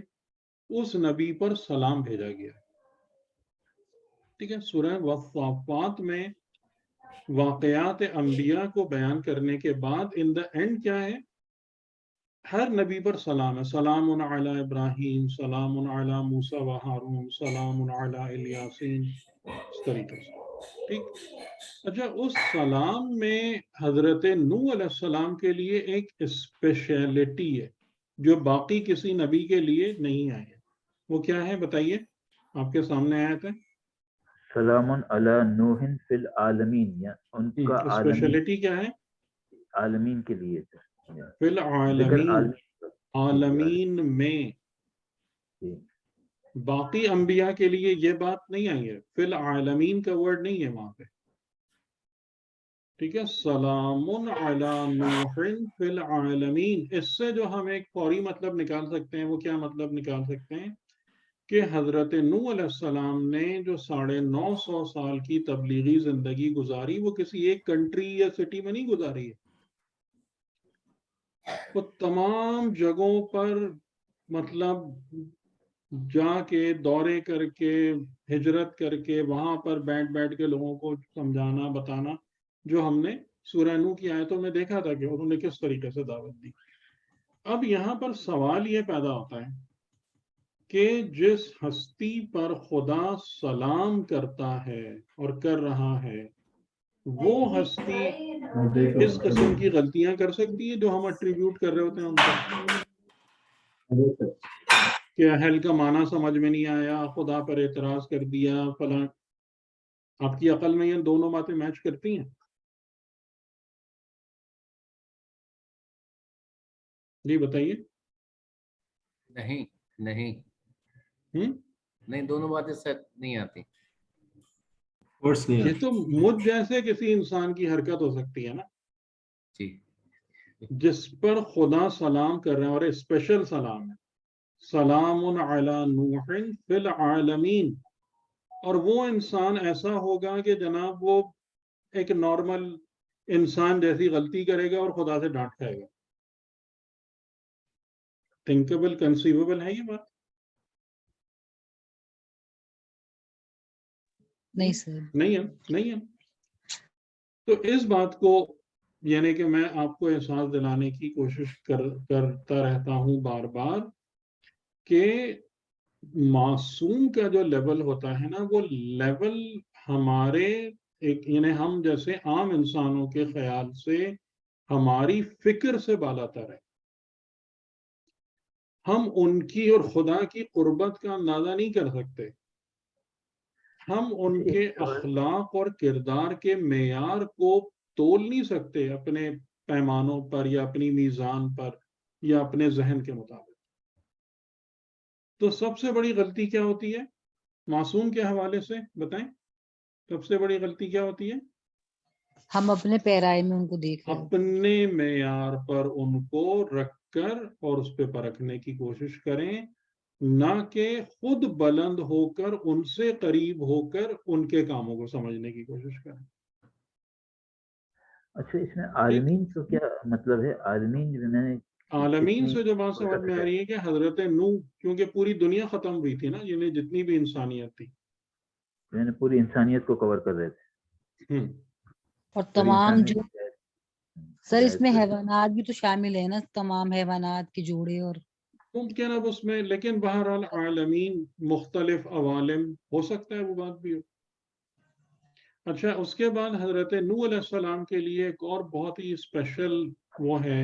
اس نبی پر سلام بھیجا گیا. ٹھیک ہے، سورہ والصافات میں واقعات انبیاء کو بیان کرنے کے بعد ان دا اینڈ کیا ہے؟ ہر نبی پر سلام ہے. سلام علی ابراہیم، سلام علی موسیٰ و ہارون، سلام علی الیاسین، اس طریقے سے. ٹھیک. اچھا، اس سلام میں حضرت نوح علیہ السلام کے لیے ایک اسپیشلٹی ہے جو باقی کسی نبی کے لیے نہیں آئی ہے. وہ کیا ہے بتائیے؟ آپ کے سامنے آیت ہے. سلام علی نوح فی العالمین، یا ان کا اسپیشلٹی کیا ہے؟ عالمین کے لیے فی العالمین، عالمین میں. باقی انبیاء کے لیے یہ بات نہیں آئی ہے، فی العالمین کا ورڈ نہیں ہے وہاں پہ. ٹھیک ہے، سلام علی نوح فی العالمین. اس سے جو ہم ایک فوری مطلب نکال سکتے ہیں، وہ کیا مطلب نکال سکتے ہیں؟ کہ حضرت نوح علیہ السلام نے جو 950 سال کی تبلیغی زندگی گزاری، وہ کسی ایک کنٹری یا سٹی میں نہیں گزاری ہے. وہ تمام جگہوں پر مطلب جا کے، دورے کر کے، ہجرت کر کے، وہاں پر بیٹھ کے لوگوں کو سمجھانا، بتانا، جو ہم نے سورہ نوح کی آیتوں میں دیکھا تھا کہ انہوں نے کس طریقے سے دعوت دی. اب یہاں پر سوال یہ پیدا ہوتا ہے کہ جس ہستی پر خدا سلام کرتا ہے اور کر رہا ہے، وہ ہستی اس قسم کی غلطیاں کر سکتی ہے جو ہم ایٹریبیوٹ کر رہے ہوتے ہیں ان پر، کہ اہل کا معنی سمجھ میں نہیں آیا، خدا پر اعتراض کر دیا فلاں. آپ کی عقل میں یہ دونوں باتیں میچ کرتی ہیں؟ جی بتائیے. نہیں نہیں، دونوں باتیں سچ نہیں آتی. یہ تو مجھ جیسے کسی انسان کی حرکت ہو سکتی ہے نا، جی، جس پر خدا سلام کر رہے ہیں، اور اسپیشل سلام ہے، سلام علی نوح فی العالمین. اور وہ انسان ایسا ہوگا کہ جناب وہ ایک نارمل انسان جیسی غلطی کرے گا اور خدا سے ڈانٹ کھائے گا. تھنکیبل، کنسیویبل ہے یہ بات؟ نہیں سر، نہیں ہے. تو اس بات کو، یعنی کہ میں آپ کو احساس دلانے کی کوشش کرتا رہتا ہوں بار بار کہ معصوم کا جو لیول ہوتا ہے نا، وہ لیول ہمارے یعنی ہم جیسے عام انسانوں کے خیال سے، ہماری فکر سے بالاتر ہے. ہم ان کی اور خدا کی قربت کا اندازہ نہیں کر سکتے. ہم ان کے اخلاق اور کردار کے معیار کو تول نہیں سکتے اپنے پیمانوں پر یا اپنی میزان پر یا اپنے ذہن کے مطابق. تو سب سے بڑی غلطی کیا ہوتی ہے معصوم کے حوالے سے؟ بتائیں، سب سے بڑی غلطی کیا ہوتی ہے؟ ہم اپنے پیرائے میں ان کو دیکھ رہے ہیں، اپنے معیار پر ان کو رکھ کر اور اس پہ پرکھنے کی کوشش کریں، نہ کہ خود بلند ہو کر ان سے قریب ہو کر ان کے کاموں کو سمجھنے کی کوشش کریں. اچھا، اس میں عالمین تو کیا مطلب ہے؟ عالمین جو میں نے عالمین سے جو بات سمجھ میں آ رہی ہے کہ حضرت نوح، کیونکہ پوری دنیا ختم ہوئی تھی نا، یعنی جتنی بھی انسانیت تھی، یعنی پوری انسانیت کو کور کر رہے تھے. اور تمام جو سر اس میں حیوانات بھی تو شامل ہے نا، تمام حیوانات کے جوڑے اور ممکن اب اس میں، لیکن بہرحال عالمین مختلف عوالم ہو سکتا ہے، وہ بات بھی ہو. اچھا، اس کے بعد حضرت نوح علیہ السلام کے لیے ایک اور بہت ہی اسپیشل وہ ہے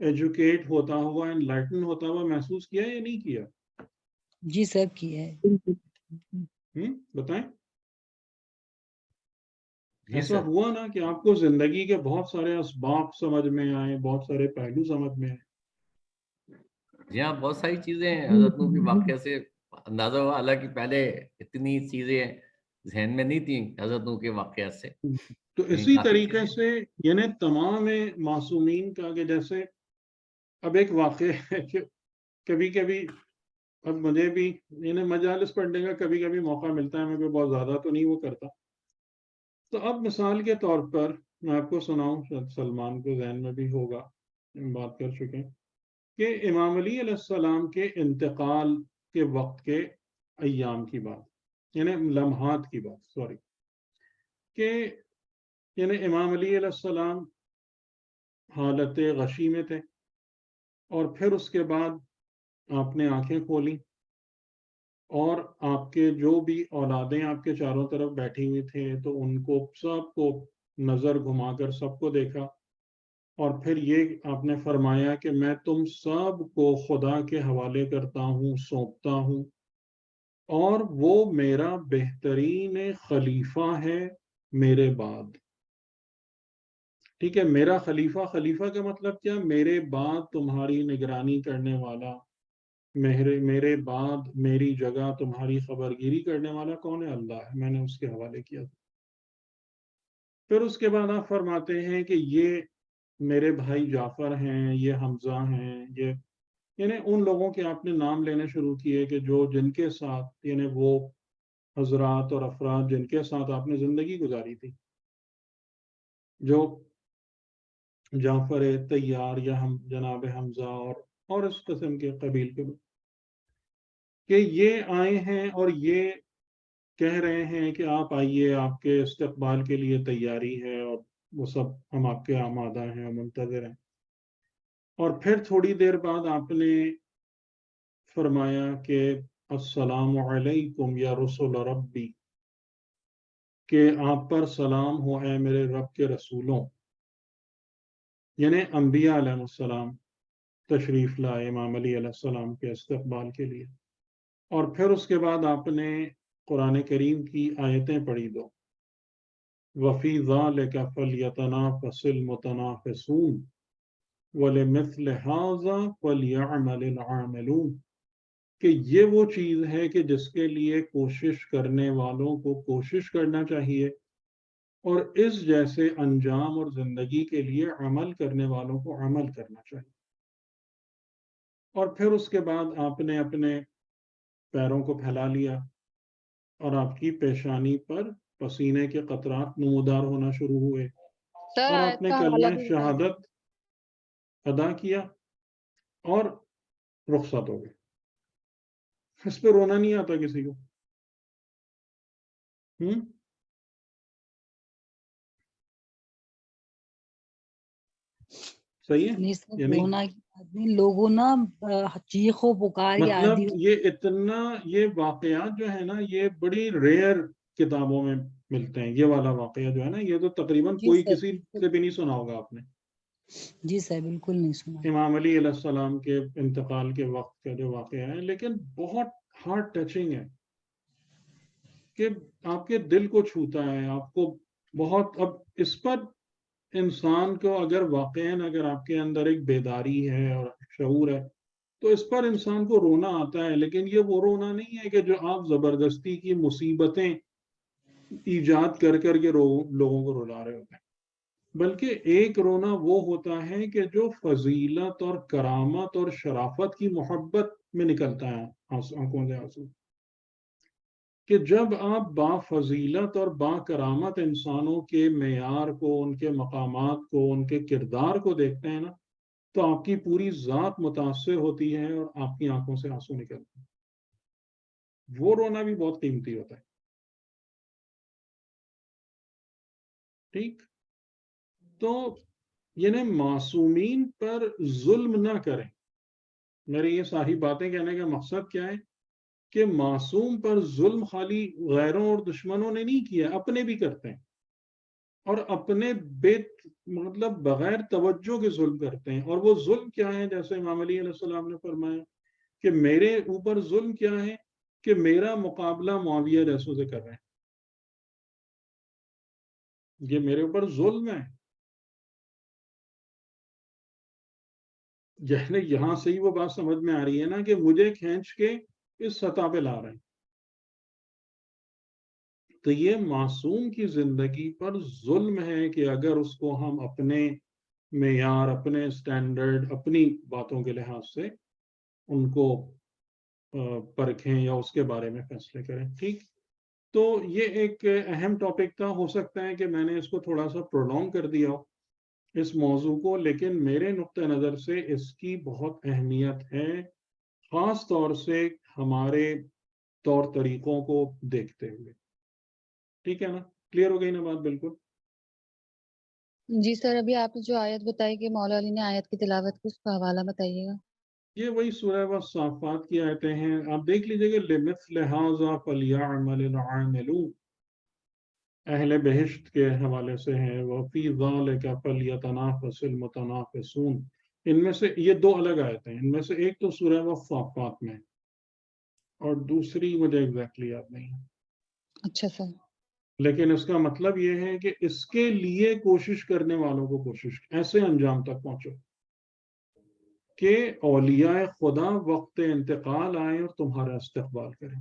ایجوکیٹ ہوتا ہوا انلائٹن ہوتا ہوا محسوس کیا یا نہیں کیا؟ جی سر کیا ہے. بتائیں. جی ایسا سر. ہوا نا کہ آپ کو زندگی کے بہت سارے اسباق سمجھ میں آئے, بہت سارے پہلو سمجھ میں آئے؟ جی ہاں, بہت ساری چیزیں حضرت نوح کے واقعہ سے اندازہ ہوا, حالانکہ پہلے اتنی چیزیں ذہن میں نہیں تھیں حضرت نوح کے واقعات سے. تو اسی طریقے سے یعنی تمام معصومین کا, کہ جیسے اب ایک واقعہ ہے کہ کبھی کبھی اب مجھے بھی یعنی مجالس پڑھنے کا کبھی کبھی موقع ملتا ہے, میں کوئی بہت زیادہ تو نہیں وہ کرتا. تو اب مثال کے طور پر میں آپ کو سناؤں, سلمان کو ذہن میں بھی ہوگا, بات کر چکے ہیں کہ امام علی علیہ السلام کے انتقال کے وقت کے ایام کی بات, یعنی لمحات کی بات, سوری, کہ یعنی امام علی علیہ السلام حالت غشی میں تھے, اور پھر اس کے بعد آپ نے آنکھیں کھولیں, اور آپ کے جو بھی اولادیں آپ کے چاروں طرف بیٹھی ہوئی تھے تو ان کو سب کو نظر گھما کر سب کو دیکھا, اور پھر یہ آپ نے فرمایا کہ میں تم سب کو خدا کے حوالے کرتا ہوں, سونپتا ہوں, اور وہ میرا بہترین خلیفہ ہے میرے بعد. ٹھیک ہے, میرا خلیفہ, خلیفہ کا مطلب کیا؟ میرے بعد تمہاری نگرانی کرنے والا, میرے بعد میری جگہ تمہاری خبرگیری کرنے والا کون ہے؟ اللہ ہے, میں نے اس کے حوالے کیا. پھر اس کے بعد آپ فرماتے ہیں کہ یہ میرے بھائی جعفر ہیں, یہ حمزہ ہیں, یہ یعنی ان لوگوں کے آپ نے نام لینے شروع کیے کہ جو جن کے ساتھ یعنی وہ حضرات اور افراد جن کے ساتھ آپ نے زندگی گزاری تھی, جو جعفر طیار یا جناب حمزہ اور اس قسم کے قبیل کے, کہ یہ آئے ہیں اور یہ کہہ رہے ہیں کہ آپ آئیے, آپ کے استقبال کے لیے تیاری ہے, اور وہ سب ہم آپ کے آمادہ ہیں اور منتظر ہیں. اور پھر تھوڑی دیر بعد آپ نے فرمایا کہ السلام علیکم یا رسول ربی, کہ آپ پر سلام ہو اے میرے رب کے رسولوں, یعنی انبیاء علیہ السلام تشریف لائے امام علی علیہ السلام کے استقبال کے لیے. اور پھر اس کے بعد آپ نے قرآن کریم کی آیتیں پڑھی دو, وَفِي ذَلِكَ فَلْيَتَنَافَسِ الْمُتَنَافِسُونَ وَلِمِثْلِ هَذَا فَلْيَعْمَلِ الْعَامِلُونَ, کہ یہ وہ چیز ہے کہ جس کے لیے کوشش کرنے والوں کو کوشش کرنا چاہیے, اور اس جیسے انجام اور زندگی کے لیے عمل کرنے والوں کو عمل کرنا چاہیے. اور پھر اس کے بعد آپ نے اپنے پیروں کو پھیلا لیا, اور آپ کی پیشانی پر پسینے کے قطرات نمودار ہونا شروع ہوئے, اور آپ نے کلمہ شہادت ادا کیا اور رخصت ہو گئے. اس پہ رونا نہیں آتا کسی کو؟ صحیح ہے, یعنی لوگوں نا چیخ و پکار, مطلب یہ واقعات جو ہے نا یہ بڑی ریئر کتابوں میں ملتے ہیں. یہ والا واقعہ جو ہے نا یہ تو تقریباً کوئی کسی سے بھی نہیں سنا ہوگا آپ نے. جی سر بالکل نہیں سنا. امام علی علیہ السلام کے انتقال کے وقت کا جو واقعہ ہے, لیکن بہت ہارٹ ٹچنگ ہے, کہ آپ کے دل کو چھوتا ہے, آپ کو بہت. اب اس پر انسان کو اگر آپ کے اندر ایک بیداری ہے اور شعور ہے تو اس پر انسان کو رونا آتا ہے. لیکن یہ وہ رونا نہیں ہے کہ جو آپ زبردستی کی مصیبتیں ایجاد کر کے لوگوں کو رلا رہے ہوتے ہیں, بلکہ ایک رونا وہ ہوتا ہے کہ جو فضیلت اور کرامت اور شرافت کی محبت میں نکلتا ہے آنکھوں سے آنسو, کہ جب آپ با فضیلت اور با کرامت انسانوں کے معیار کو, ان کے مقامات کو, ان کے کردار کو دیکھتے ہیں نا, تو آپ کی پوری ذات متاثر ہوتی ہے اور آپ کی آنکھوں سے آنسو نکلتے ہیں. وہ رونا بھی بہت قیمتی ہوتا ہے. ٹھیک, تو یعنی معصومین پر ظلم نہ کریں. میری یہ ساری باتیں کہنے کا مقصد کیا ہے کہ معصوم پر ظلم خالی غیروں اور دشمنوں نے نہیں کیا, اپنے بھی کرتے ہیں. اور اپنے مطلب بغیر توجہ کے ظلم کرتے ہیں. اور وہ ظلم کیا ہے؟ جیسے امام علی علیہ السلام نے فرمایا کہ میرے اوپر ظلم کیا ہے کہ میرا مقابلہ معاویہ جیسوں سے کر رہے ہیں. یہ میرے اوپر ظلم ہے. یعنی یہاں سے ہی وہ بات سمجھ میں آ رہی ہے نا کہ مجھے کھینچ کے اس سطح پہ لا رہے ہیں. تو یہ معصوم کی زندگی پر ظلم ہے کہ اگر اس کو ہم اپنے معیار، اپنے سٹینڈرڈ، اپنی باتوں کے لحاظ سے ان کو پرکھیں یا اس کے بارے میں فیصلے کریں. ٹھیک، تو یہ ایک اہم ٹاپک تھا. ہو سکتا ہے کہ میں نے اس کو تھوڑا سا پرولونگ کر دیا ہو اس موضوع کو، لیکن میرے نقطہ نظر سے اس کی بہت اہمیت ہے، خاص طور سے ہمارے طور طریقوں کو دیکھتے ہوئے. ٹھیک ہے نا؟ کلیئر ہو گئی نا بات؟ بالکل. جی سر، ابھی آپ نے جو آیت بتائی کہ مولا علی نے آیت کی تلاوت کی، اس کا حوالہ بتائیے گا. یہ وہی سورہ والصافات کی آیتیں ہیں. آپ دیکھ لیجئے کہ لِمِثْلِ هَٰذَا فَلْيَعْمَلِ الْعَامِلُونَ اہل بہشت کے حوالے سے ہیں. وَفِي ذَٰلِكَ فَلْيَتَنَافَسِ الْمُتَنَافِسُونَ. ان میں سے یہ دو الگ آیتیں ہیں. ان میں سے ایک تو سورہ والصافات میں اور دوسری مجھے ایگزیکٹلی یاد نہیں ہے. اچھا سر. لیکن اس کا مطلب یہ ہے کہ اس کے لیے کوشش کرنے والوں کو کوشش ایسے انجام تک پہنچو کہ اولیاء خدا وقت انتقال آئیں اور تمہارا استقبال کریں.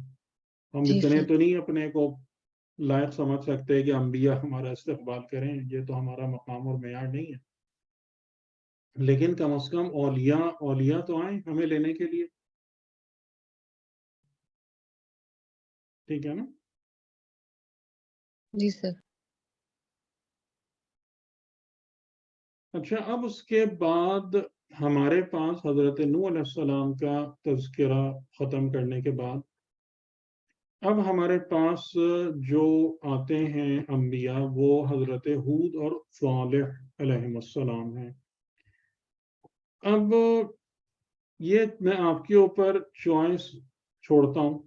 ہم اتنے تو نہیں اپنے کو لائق سمجھ سکتے کہ انبیاء ہمارا استقبال کریں، یہ تو ہمارا مقام اور معیار نہیں ہے. لیکن کم از کم اولیاء تو آئیں ہمیں لینے کے لیے. ٹھیک ہے نا؟ جی سر. اچھا، اب اس کے بعد ہمارے پاس حضرت نوح علیہ السلام کا تذکرہ ختم کرنے کے بعد اب ہمارے پاس جو آتے ہیں انبیاء وہ حضرت ہود اور صالح علیہ السلام ہیں. اب یہ میں آپ کے اوپر چوائس چھوڑتا ہوں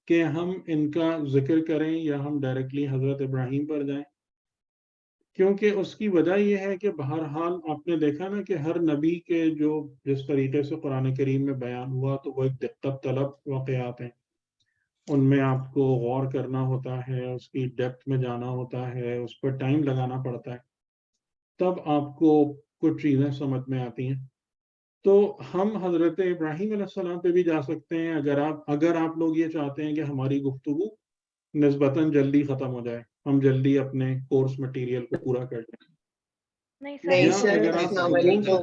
کہ ہم ان کا ذکر کریں یا ہم ڈائریکٹلی حضرت ابراہیم پر جائیں، کیونکہ اس کی وجہ یہ ہے کہ بہرحال آپ نے دیکھا نا کہ ہر نبی کے جو جس طریقے سے قرآن کریم میں بیان ہوا تو وہ ایک دقت طلب واقعات ہیں. ان میں آپ کو غور کرنا ہوتا ہے، اس کی ڈیپتھ میں جانا ہوتا ہے، اس پر ٹائم لگانا پڑتا ہے، تب آپ کو کچھ چیزیں سمجھ میں آتی ہیں. تو ہم حضرت ابراہیم علیہ السلام پہ بھی جا سکتے ہیں اگر آپ لوگ یہ چاہتے ہیں کہ ہماری گفتگو نسبتاً جلدی ختم ہو جائے، ہم جلدی اپنے کورس مٹیریل کو پورا کر لیں. نہیں سر، السلام علیکم.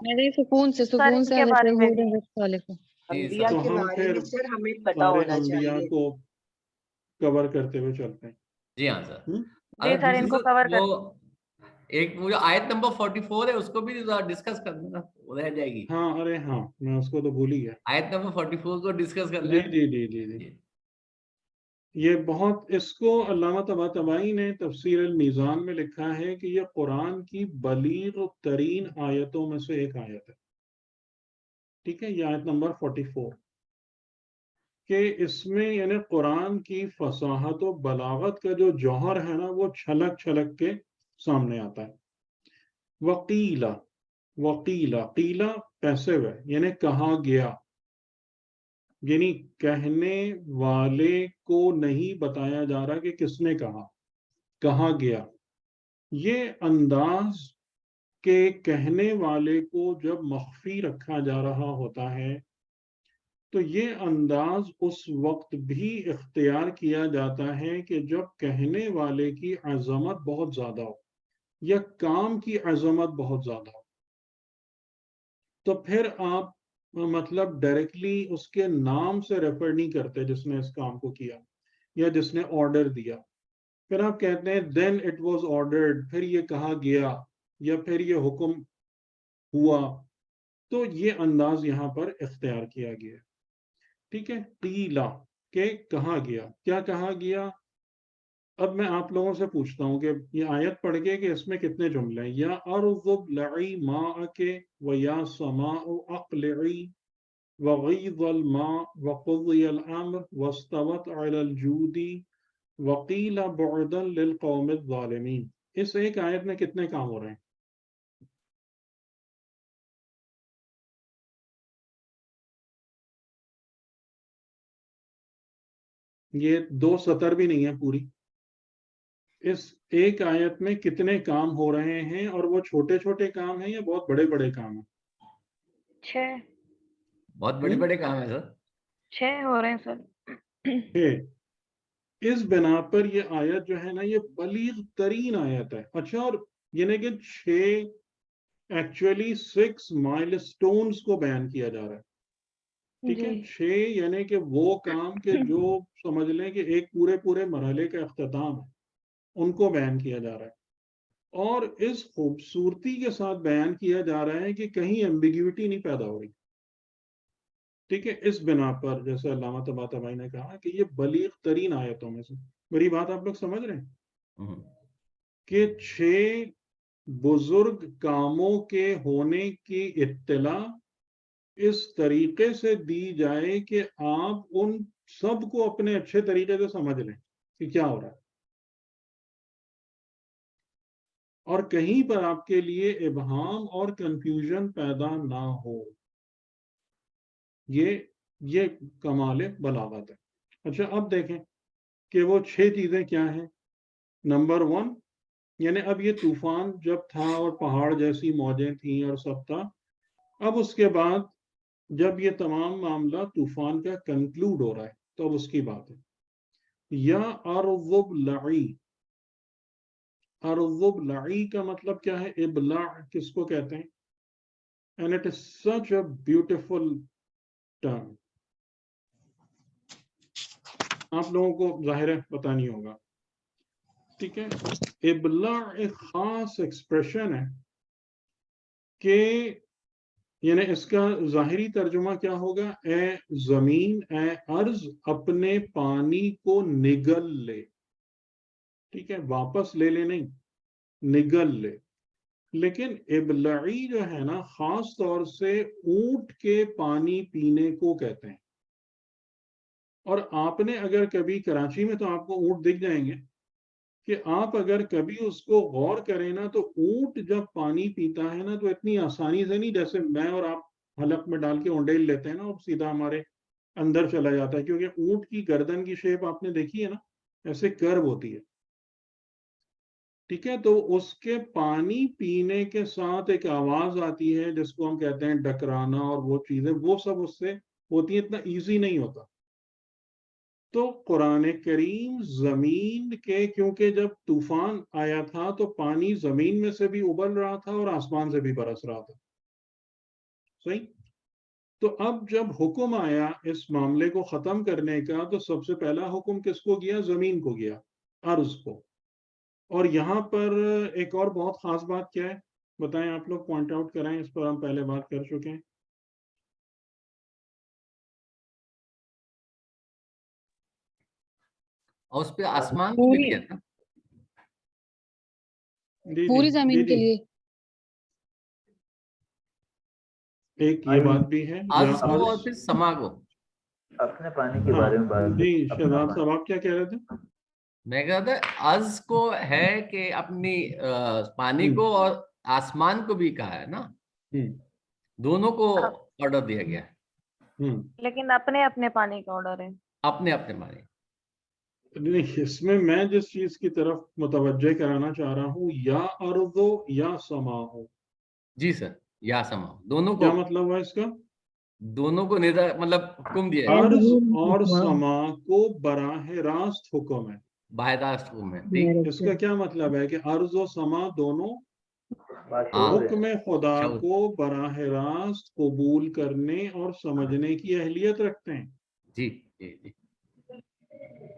میرے سکون سے انبیاء کے بارے میں سر ہمیں پتہ ہونا چاہیے کو کور کرتے ہوئے چلتے ہیں. جی ہاں سر. ایک وہ جو آیت نمبر 44 ہے اس کو بھی ڈسکس کر لینا، رہ جائے گی. ہاں، ارے ہاں، میں اس کو تو بھول ہی گیا. آیت نمبر 44 کو ڈسکس کر لیں. جی. یہ بہت، اس کو علامہ طباطبائی نے تفسیر المیزان میں لکھا ہے کہ یہ قرآن کی بلیغ ترین آیتوں میں سے ایک آیت ہے. ٹھیک ہے، یہ آیت نمبر 44 کہ اس میں یعنی قرآن کی فصاحت و بلاغت کا جو جوہر ہے نا وہ چھلک کے سامنے آتا ہے. وقیلا پیسے ہوئے یعنی کہا گیا، یعنی کہنے والے کو نہیں بتایا جا رہا کہ کس نے کہا گیا. یہ انداز کہ کہنے والے کو جب مخفی رکھا جا رہا ہوتا ہے تو یہ انداز اس وقت بھی اختیار کیا جاتا ہے کہ جب کہنے والے کی عظمت بہت زیادہ ہو یا کام کی عظمت بہت زیادہ ہو. تو پھر آپ مطلب ڈائریکٹلی اس کے نام سے ریفر نہیں کرتے جس نے اس کام کو کیا یا جس نے آرڈر دیا. پھر آپ کہتے ہیں then it was ordered، پھر یہ کہا گیا یا پھر یہ حکم ہوا. تو یہ انداز یہاں پر اختیار کیا گیا. ٹھیک ہے، قیلا کہ کہا گیا. کیا کہا گیا؟ اب میں آپ لوگوں سے پوچھتا ہوں کہ یہ آیت پڑھ کے کہ اس میں کتنے جملے ہیں. یا ارض ابلعی ماءک ویا سماء اقلعی وغیض الماء وقضی الامر واستوت علی الجود وَقِيلَ بُعْدًا لِلْقَوْمِ الظَّالِمِينَ. اس ایک آیت میں کتنے کام ہو رہے ہیں؟ یہ 2 سطر بھی نہیں ہے پوری. اس ایک آیت میں کتنے کام ہو رہے ہیں، اور وہ چھوٹے چھوٹے کام ہیں یا بہت بڑے بڑے کام ہیں؟ 6 بہت بڑے بڑے کام ہیں سر. 6 ہو رہے ہیں سر. 6. اس بنا پر یہ آیت جو ہے نا یہ بلیغ ترین آیت ہے. اچھا، اور یعنی کہ 6 ایکچولی 6 مائل سٹونز کو بیان کیا جا رہا ہے. ٹھیک ہے، 6 یعنی کہ وہ کام کے جو سمجھ لیں کہ ایک پورے مرحلے کا اختتام ہے، ان کو بیان کیا جا رہا ہے. اور اس خوبصورتی کے ساتھ بیان کیا جا رہا ہے کہ کہیں ایمبیگیوٹی نہیں پیدا ہو رہی. ٹھیک ہے، اس بنا پر جیسے علامہ طباطبائی نے کہا کہ یہ بلیغ ترین آیتوں میں سے. میری بات آپ لوگ سمجھ رہے ہیں کہ 6 بزرگ کاموں کے ہونے کی اطلاع اس طریقے سے دی جائے کہ آپ ان سب کو اپنے اچھے طریقے سے سمجھ لیں کہ کیا ہو رہا ہے، اور کہیں پر آپ کے لیے ابہام اور کنفیوژن پیدا نہ ہو. یہ کمال بلاغت ہے. اچھا، اب دیکھیں کہ وہ 6 چیزیں کیا ہیں. نمبر 1، یعنی اب یہ طوفان جب تھا اور پہاڑ جیسی موجیں تھیں اور سب تھا، اب اس کے بعد جب یہ تمام معاملہ طوفان کا کنکلوڈ ہو رہا ہے تو اب اس کی بات ہے. یا ارض ابلعی. ارض ابلعی کا مطلب کیا ہے؟ ابلاع کس کو کہتے ہیں؟ and it is such a beautiful term. آپ لوگوں کو ظاہر ہے پتہ نہیں ہوگا. ٹھیک ہے، ابلاع ایک خاص ایکسپریشن ہے کہ یعنی اس کا ظاہری ترجمہ کیا ہوگا؟ اے زمین، اے ارض، اپنے پانی کو نگل لے. ٹھیک ہے، واپس لے لے نہیں، نگل لے. لیکن ابلعی جو ہے نا خاص طور سے اونٹ کے پانی پینے کو کہتے ہیں. اور آپ نے اگر کبھی کراچی میں تو آپ کو اونٹ دکھ جائیں گے کہ آپ اگر کبھی اس کو غور کریں نا تو اونٹ جب پانی پیتا ہے نا تو اتنی آسانی سے نہیں جیسے میں اور آپ حلق میں ڈال کے اونڈیل لیتے ہیں نا اور سیدھا ہمارے اندر چلا جاتا ہے، کیونکہ اونٹ کی گردن کی شیپ آپ نے دیکھی ہے نا، ایسے کرو ہوتی ہے. ٹھیک ہے، تو اس کے پانی پینے کے ساتھ ایک آواز آتی ہے جس کو ہم کہتے ہیں ڈکرانا، اور وہ چیزیں وہ سب اس سے ہوتی ہیں. اتنا ایزی نہیں ہوتا. تو قرآن کریم زمین کے، کیونکہ جب طوفان آیا تھا تو پانی زمین میں سے بھی ابل رہا تھا اور آسمان سے بھی برس رہا تھا. صحیح؟ تو اب جب حکم آیا اس معاملے کو ختم کرنے کا تو سب سے پہلا حکم کس کو گیا؟ زمین کو گیا، ارض کو. اور یہاں پر ایک اور بہت خاص بات کیا ہے بتائیں آپ لوگ، پوائنٹ آؤٹ کرائیں. اس پر ہم پہلے بات کر چکے ہیں. اور اس پہ آسمان کو بھی کیا تھا؟ پوری زمین کے لیے ایک یہ بات بھی ہے. ارض کو اور پھر سما کو. اپنے پانی کے بارے میں بات. جی شہزاد صاحب آپ کیا کہہ رہے تھے؟ میں کہا تھا ارض کو ہے کہ اپنی پانی کو اور آسمان کو بھی کہا ہے نا، دونوں کو آرڈر دیا گیا ہے. لیکن اپنے اپنے پانی کا آرڈر ہے، اپنے اپنے پانی. اس میں جس چیز کی طرف متوجہ کرانا چاہ رہا ہوں، یا ارض ہو یا سما ہو. جی سر، یا سما دونوں کو. کیا مطلب ہوا اس کا؟ دونوں کو مطلب حکم دیا ہے. ارض اور سما کو براہ راست حکم ہے، براہ راست حکم ہے. اس کا کیا مطلب ہے کہ ارض و سما دونوں حکم خدا کو براہ راست قبول کرنے اور سمجھنے کی اہلیت رکھتے ہیں. جی جی جی.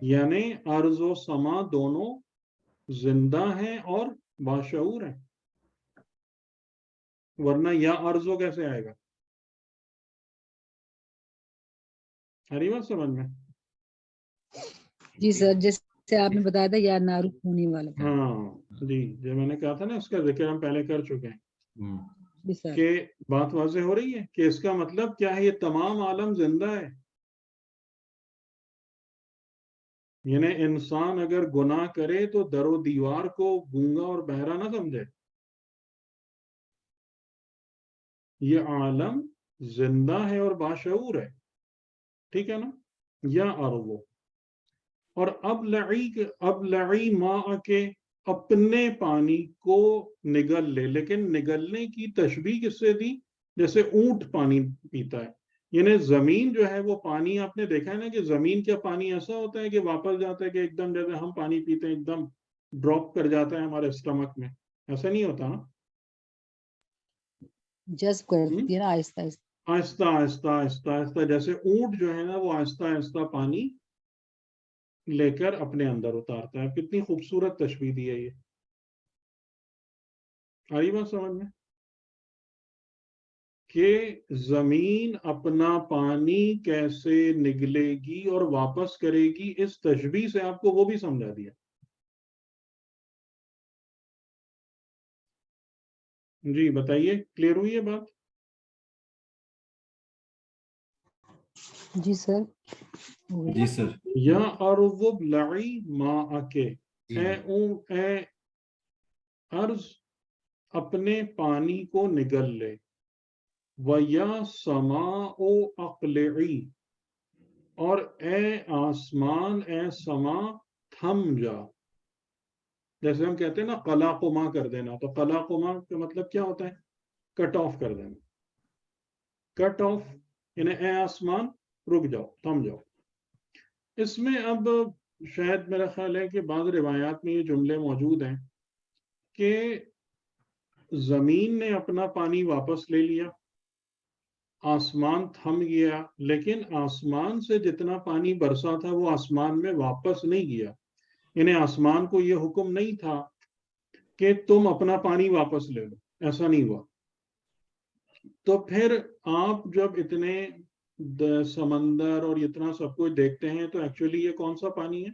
یعنی ارض و سما دونوں زندہ ہیں اور باشعور ہیں، ورنہ یا ارض و کیسے آئے گا؟ ہری بات سمجھ میں؟ جی سر، جیسے آپ نے بتایا تھا یا نارو ہونے والا. ہاں جی، جو میں نے کہا تھا نا اس کا ذکر ہم پہلے کر چکے ہیں کہ بات واضح ہو رہی ہے کہ اس کا مطلب کیا ہے؟ یہ تمام عالم زندہ ہے. یعنی انسان اگر گناہ کرے تو در و دیوار کو گونگا اور بہرا نہ سمجھے. یہ عالم زندہ ہے اور باشعور ہے, ٹھیک ہے نا. یا ارضو, اور ابلعی ماء کے اپنے پانی کو نگل لے. لیکن نگلنے کی تشبیہ کس سے دی؟ جیسے اونٹ پانی پیتا ہے. یعنی زمین جو ہے وہ پانی, آپ نے دیکھا ہے نا کہ زمین کا پانی ایسا ہوتا ہے کہ واپس جاتا ہے کہ ایک دم جیسے ہم پانی پیتے ہیں ایک دم ڈراپ کر جاتا ہے ہمارے اسٹمک میں, ایسا نہیں ہوتا نا. جذب کرتی ہے نا آہستہ آہستہ آہستہ آہستہ آہستہ, جیسے اونٹ جو ہے نا وہ آہستہ آہستہ پانی لے کر اپنے اندر اتارتا ہے. کتنی خوبصورت تشبیہ دی ہے یہ. آئی بات سمجھ میں کہ زمین اپنا پانی کیسے نگلے گی اور واپس کرے گی, اس تشبیہ سے آپ کو وہ بھی سمجھا دیا. جی بتائیے, کلیئر ہوئی ہے بات؟ جی سر. جی سر. یا ارض ابلعی ماءک, اے ارض اپنے پانی کو نگل لے. وَيَا سَمَاءُ اقلعی, اور اے آسمان اے سما تھم جا. جیسے ہم کہتے ہیں نا قلا قما کر دینا, تو قلا قما کا مطلب کیا ہوتا ہے؟ کٹ آف کر دینا. کٹ آف یعنی اے آسمان رک جاؤ, تھم جاؤ. اس میں اب شاید میرا خیال ہے کہ بعض روایات میں یہ جملے موجود ہیں کہ زمین نے اپنا پانی واپس لے لیا, آسمان تھم گیا, لیکن آسمان سے جتنا پانی برسا تھا وہ آسمان میں واپس نہیں گیا. یعنی آسمان کو یہ حکم نہیں تھا کہ تم اپنا پانی واپس لے لو, ایسا نہیں ہوا. تو پھر آپ جب اتنے سمندر اور اتنا سب کچھ دیکھتے ہیں تو ایکچولی یہ کون سا پانی ہے؟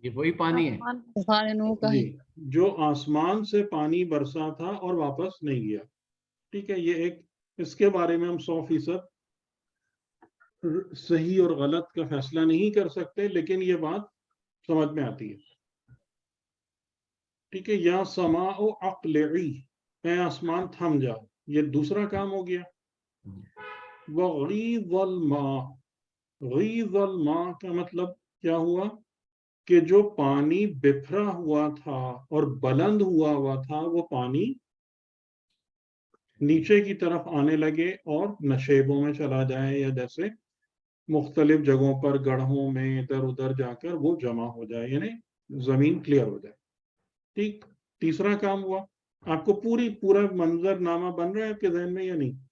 یہ وہی پانی ہے جی, جو آسمان سے پانی برسا تھا اور واپس نہیں گیا. ٹھیک ہے, یہ ایک, اس کے بارے میں ہم 100% صحیح اور غلط کا فیصلہ نہیں کر سکتے, لیکن یہ بات سمجھ میں آتی ہے. ٹھیک ہے, یا سماء اقلعی, اے آسمان تھم جا, یہ دوسرا کام ہو گیا. وغیض الماء, غیض الماء کا مطلب کیا ہوا کہ جو پانی بکھرا ہوا تھا اور بلند ہوا تھا وہ پانی نیچے کی طرف آنے لگے اور نشیبوں میں چلا جائے, یا جیسے مختلف جگہوں پر گڑھوں میں ادھر ادھر جا کر وہ جمع ہو جائے, یعنی زمین کلیئر ہو جائے. ٹھیک, تیسرا کام ہوا. آپ کو پورا منظر نامہ بن رہا ہے آپ کے ذہن میں یا نہیں؟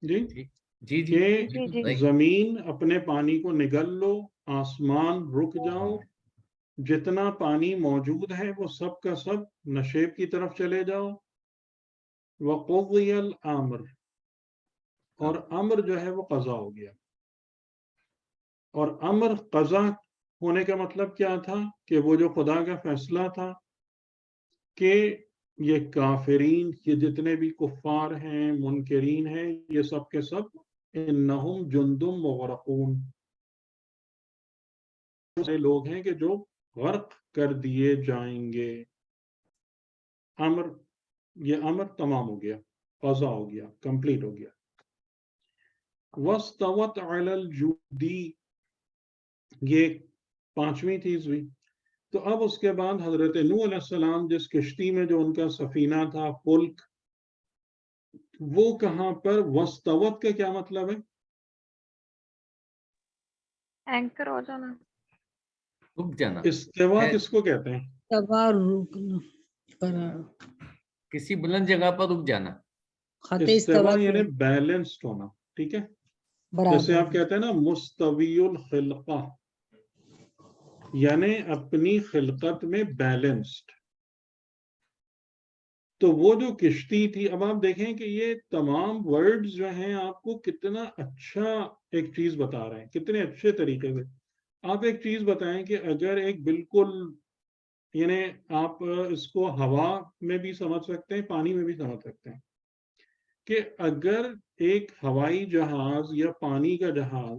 جی کہ زمین اپنے پانی کو نگل لو, آسمان رک جاؤ, جتنا پانی موجود ہے وہ سب کا سب نشیب کی طرف چلے جاؤ. وقضی الامر, اور امر جو ہے وہ قضا ہو گیا. اور امر قضا ہونے کا مطلب کیا تھا کہ وہ جو خدا کا فیصلہ تھا کہ یہ کافرین, یہ جتنے بھی کفار ہیں, منکرین ہیں, یہ سب کے سب انہم جندم مغرقون, ایسے لوگ ہیں کہ جو غرق کر دیے جائیں گے. یہ امر تمام ہو گیا, قضا ہو گیا, کمپلیٹ ہو گیا. وَاسْتَوَتْ عَلَى الْجُودِي, یہ 5ویں چیز ہوئی. تو اب اس کے بعد حضرت نوح علیہ السلام جس کشتی میں جو ان کا سفینہ تھا, فلک, وہ کہاں پر؟ وَاسْتَوَتْ کا کیا مطلب ہے؟ اینکر ہو جانا, رک جانا. استوا کس کو کہتے ہیں؟ کسی بلند جگہ پر رک جانا. استوا یعنی بیلنسڈ ہونا. ٹھیک ہے, جیسے آپ کہتے ہیں نا مستوی الخلقہ, یعنی اپنی خلقت میں بیلنسڈ. تو وہ جو کشتی تھی, اب آپ دیکھیں کہ یہ تمام ورڈز جو ہیں آپ کو کتنا اچھا ایک چیز بتا رہے ہیں, کتنے اچھے طریقے سے. آپ ایک چیز بتائیں کہ اگر ایک بالکل, یعنی آپ اس کو ہوا میں بھی سمجھ سکتے ہیں, پانی میں بھی سمجھ سکتے ہیں کہ اگر ایک ہوائی جہاز یا پانی کا جہاز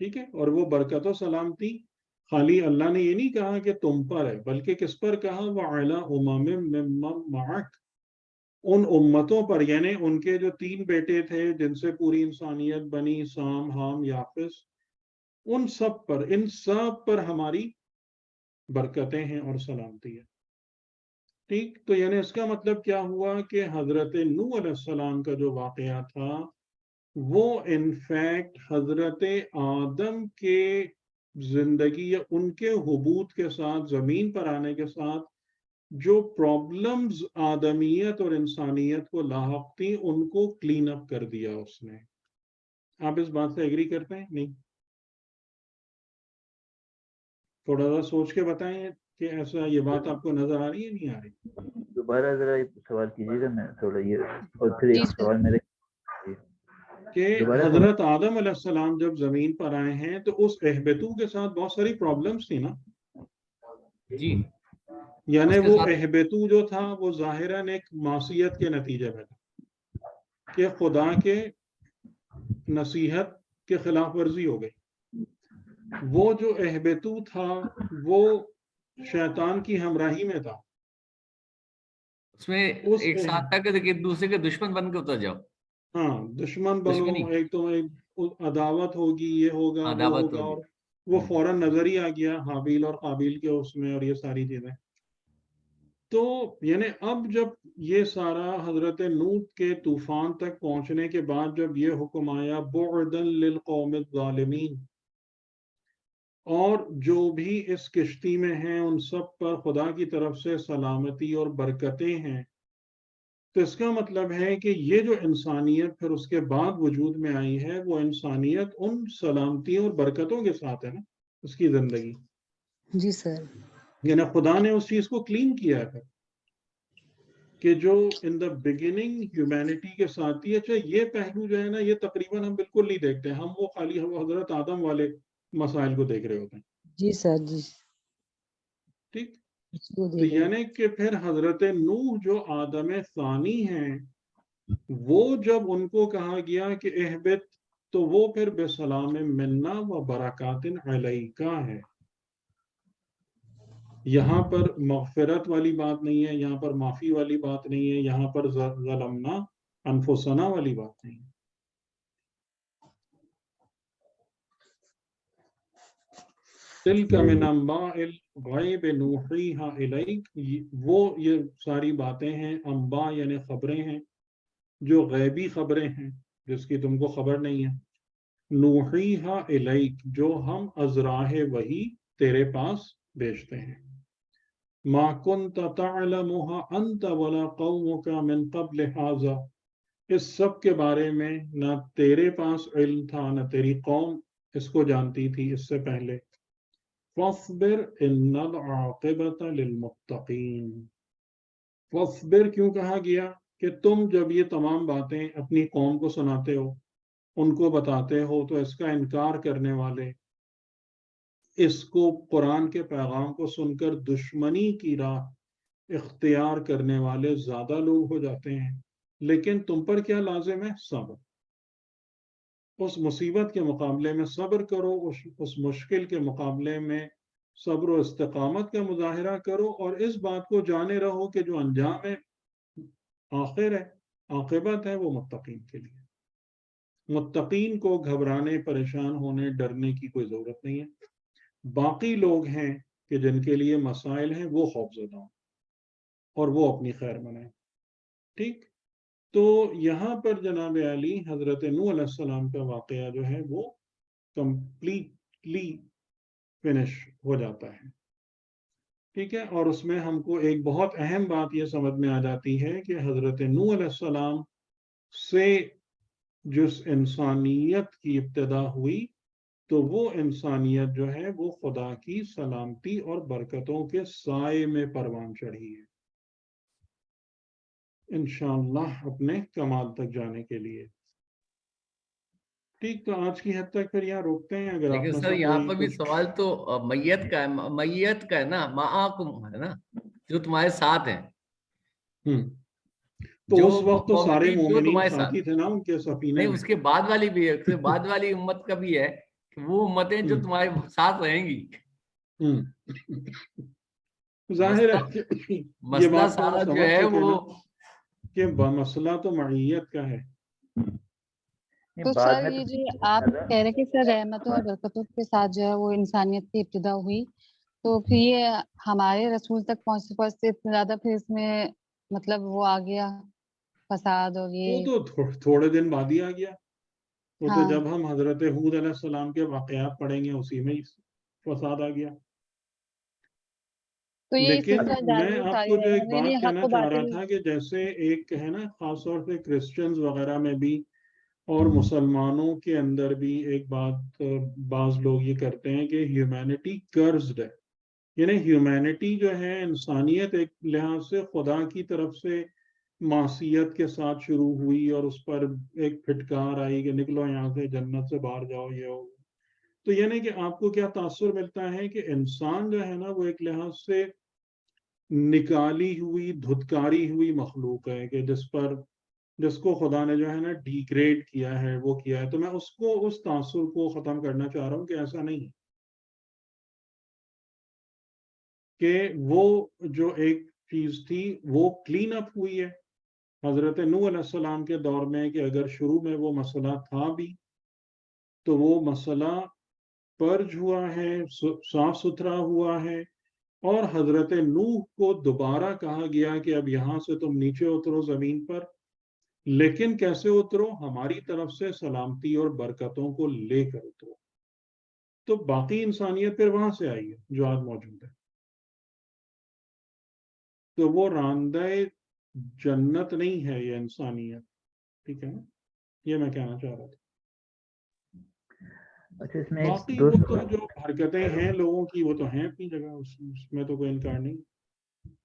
ٹھیک ہے. اور وہ برکت و سلامتی خالی اللہ نے یہ نہیں کہا کہ تم پر ہے، بلکہ کس پر کہا؟ وَعَلَىٰ أُمَمٍ مِّمَّن مَّعَكَ، ان امتوں پر، یعنی ان کے جو 3 بیٹے تھے جن سے پوری انسانیت بنی، سام، حام، یافس، ان سب پر ہماری برکتیں ہیں اور سلامتی ہے. ٹھیک. تو یعنی اس کا مطلب کیا ہوا کہ حضرت نوح علیہ السلام کا جو واقعہ تھا وہ انفیکٹ حضرت آدم کے زندگی یا ان کے حبوط کے ساتھ، زمین پر آنے کے ساتھ جو پرابلمز آدمیت اور انسانیت کو لاحق تھی ان کو کلین اپ کر دیا اس نے. آپ اس بات سے ایگری کرتے ہیں؟ نہیں؟ تھوڑا سا سوچ کے بتائیں کہ ایسا یہ بات آپ کو نظر آ رہی ہے نہیں آ رہی؟ دوبارہ ذرا سوال کیجیے گا. میں تھوڑا یہ اور پھر ایک سوال میرے کہ حضرت آدم علیہ السلام جب زمین پر آئے ہیں تو اس اہبتو کے ساتھ بہت ساری پرابلمز تھی نا جی. یعنی وہ اہبتو جو تھا وہ ظاہراً ایک معصیت کے نتیجے میں تھا کہ خدا کے نصیحت کے خلاف ورزی ہو گئی. وہ جو اہبتو تھا وہ شیطان کی ہمراہی میں تھا. اس میں ایک ساتھ تک ایک دوسرے کے دشمن بن کے اتر جاؤ. ہاں دشمن بنو، ایک تو عداوت ہوگی، یہ ہوگا وہ ہوگا، اور وہ فوراً نظر ہی آ گیا حابیل اور قابیل کے اس میں، اور یہ ساری چیزیں. تو یعنی اب جب یہ سارا حضرت نوح کے طوفان تک پہنچنے کے بعد جب یہ حکم آیا بعداً للقوم الظالمین، اور جو بھی اس کشتی میں ہیں ان سب پر خدا کی طرف سے سلامتی اور برکتیں ہیں، تو اس کا مطلب ہے کہ یہ جو انسانیت پھر اس کے بعد وجود میں آئی ہے وہ انسانیت ان سلامتیوں اور برکتوں کے ساتھ ہے نا اس کی زندگی. جی سر. یعنی خدا نے اس چیز کو کلین کیا ہے کہ جو ان دا بگننگ ہیومینٹی کے ساتھ ہی. اچھا یہ پہلو جو ہے نا یہ تقریباً ہم بالکل نہیں دیکھتے، ہم وہ خالی حضرت آدم والے مسائل کو دیکھ رہے ہوتے ہیں. جی سر. جی ٹھیک. تو یعنی کہ پھر حضرت نوح جو آدم ثانی ہیں وہ جب ان کو کہا گیا کہ اہبت، تو وہ پھر بسلام منا و برکات علیکا ہے. یہاں پر مغفرت والی بات نہیں ہے، یہاں پر معافی والی بات نہیں ہے، یہاں پر ظلمنا انفسنا والی بات نہیں ہے. تلک من انباء الغیب نوحیہا الیک، وہ یہ ساری باتیں ہیں، انباء یعنی خبریں ہیں جو غیبی خبریں ہیں جس کی تم کو خبر نہیں ہے. نوحیہا الیک، جو ہم از راہ وحی تیرے پاس بھیجتے ہیں. ما کنت تعلمها انت ولا قومك من قبل هذا، اس سب کے بارے میں نہ تیرے پاس علم تھا نہ تیری قوم اس کو جانتی تھی اس سے پہلے. فاصبر ان العاقبۃ للمتقین. فاصبر کیوں کہا گیا کہ تم جب یہ تمام باتیں اپنی قوم کو سناتے ہو، ان کو بتاتے ہو، تو اس کا انکار کرنے والے، اس کو قرآن کے پیغام کو سن کر دشمنی کی راہ اختیار کرنے والے زیادہ لوگ ہو جاتے ہیں. لیکن تم پر کیا لازم ہے؟ صبر. اس مصیبت کے مقابلے میں صبر کرو، اس مشکل کے مقابلے میں صبر و استقامت کا مظاہرہ کرو، اور اس بات کو جانے رہو کہ جو انجام ہے، آخر ہے، عاقبت ہے، وہ متقین کے لیے. متقین کو گھبرانے، پریشان ہونے، ڈرنے کی کوئی ضرورت نہیں ہے. باقی لوگ ہیں کہ جن کے لیے مسائل ہیں وہ خوف زدہ ہوں اور وہ اپنی خیر منائیں. ٹھیک. تو یہاں پر جناب علی حضرت نوح علیہ السلام کا واقعہ جو ہے وہ کمپلیٹلی فنش ہو جاتا ہے. ٹھیک ہے. اور اس میں ہم کو ایک بہت اہم بات یہ سمجھ میں آ جاتی ہے کہ حضرت نوح علیہ السلام سے جس انسانیت کی ابتدا ہوئی تو وہ انسانیت جو ہے وہ خدا کی سلامتی اور برکتوں کے سائے میں پروان چڑھی ہے انشاءاللہ اپنے کمال تک جانے کے لیے. ٹھیک. تو آج کی حد تک پھر یہاں روکتے ہیں. اگر لیکن سر یہاں پر بھی سوال تو میت کا ہے، میت کا ہے نا، معاکم ہے نا، جو تمہارے ساتھ ہیں. تو اس وقت تو سارے مومنین ساتھی تھے نا ان کے سفینے نہیں، میں. اس کے بعد والی بھی ہے، اس کے بعد والی امت کا بھی ہے وہ امتیں جو تمہارے ساتھ رہیں گی. ظاہر ہے یہ بات سارا جو ہے وہ کہ مسئلہ تو معیت کا ہے. تو سر یہ جو آپ کہہ رہے کہ سر رحمتوں اور برکتوں کے ساتھ جو ہے وہ انسانیت کی ابتدا ہوئی, تو پھر یہ ہمارے رسول تک پہنچنے پر سے اتنا زیادہ پھر اس میں مطلب وہ آ گیا فساد اور یہ وہ تو تھوڑے دن بعد ہی آ گیا. وہ تو ہاں. جب ہم حضرت ہود علیہ السلام کے واقعات پڑھیں گے اسی میں فساد آ گیا. تو یہ لیکن میں آپ کو جو ایک بات کہنا چاہ رہا تھا کہ جیسے ایک ہے نا خاص طور سے کرسچنز وغیرہ میں بھی اور مسلمانوں کے اندر بھی ایک بات بعض لوگ یہ کرتے ہیں کہ ہیومینٹی کرزڈ ہے. یعنی ہیومینٹی جو ہے انسانیت ایک لحاظ سے خدا کی طرف سے معصیت کے ساتھ شروع ہوئی اور اس پر ایک پھٹکار آئی کہ نکلو یہاں سے جنت سے باہر جاؤ یہ ہو. تو یعنی کہ آپ کو کیا تاثر ملتا ہے کہ انسان جو ہے نا وہ ایک لحاظ سے نکالی ہوئی دھتکاری ہوئی مخلوق ہے کہ جس کو خدا نے جو ہے نا ڈیگریڈ کیا ہے وہ کیا ہے. تو میں اس تاثر کو ختم کرنا چاہ رہا ہوں کہ ایسا نہیں ہے کہ وہ جو ایک چیز تھی وہ کلین اپ ہوئی ہے حضرت نوح علیہ السلام کے دور میں کہ اگر شروع میں وہ مسئلہ تھا بھی تو وہ مسئلہ پرج ہوا ہے, صاف ستھرا ہوا ہے, اور حضرت نوح کو دوبارہ کہا گیا کہ اب یہاں سے تم نیچے اترو زمین پر, لیکن کیسے اترو؟ ہماری طرف سے سلامتی اور برکتوں کو لے کر اترو. تو باقی انسانیت پھر وہاں سے آئی ہے جو آج موجود ہے. تو وہ راندہ جنت نہیں ہے یہ انسانیت. ٹھیک ہے نا, یہ میں کہنا چاہ رہا تھا. اچھا اس میں باقی وہ تو جو حرکتیں ہیں لوگوں کی وہ تو ہیں اپنی جگہ, اس میں تو کوئی انکار نہیں.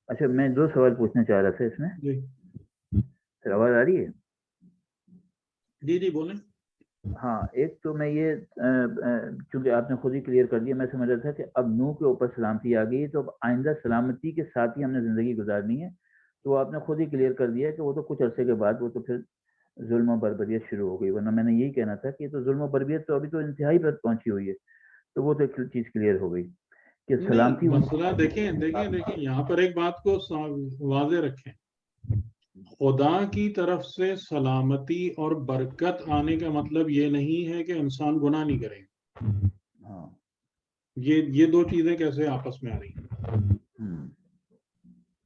اچھا میں 2 سوال پوچھنا چاہ رہا تھا اس میں. جی سر آواز آ رہی ہے؟ جی بولیں. ہاں ایک تو میں یہ چونکہ آپ نے خود ہی کلیئر کر دیا, میں سمجھ رہا تھا کہ اب نوح کے اوپر سلامتی آ گئی تو اب آئندہ سلامتی کے ساتھ ہی ہم نے زندگی گزارنی ہے. تو آپ نے خود ہی کلیئر کر دیا کہ وہ تو کچھ عرصے کے بعد وہ تو پھر ظلم و بربریت شروع ہو گئی. ورنہ میں نے یہی کہنا تھا کہ تو ظلم و بربریت تو ابھی تو انتہائی پر پہنچی ہوئی ہے. تو وہ تو ایک چیز کلیئر ہو گئی کہ سلامتی. مسئلہ دیکھیں یہاں پر ایک بات کو واضح رکھیں. خدا کی طرف سے سلامتی اور برکت آنے کا مطلب یہ نہیں ہے کہ انسان گناہ نہیں کرے. ہاں یہ 2 چیزیں کیسے آپس میں آ رہی ہیں؟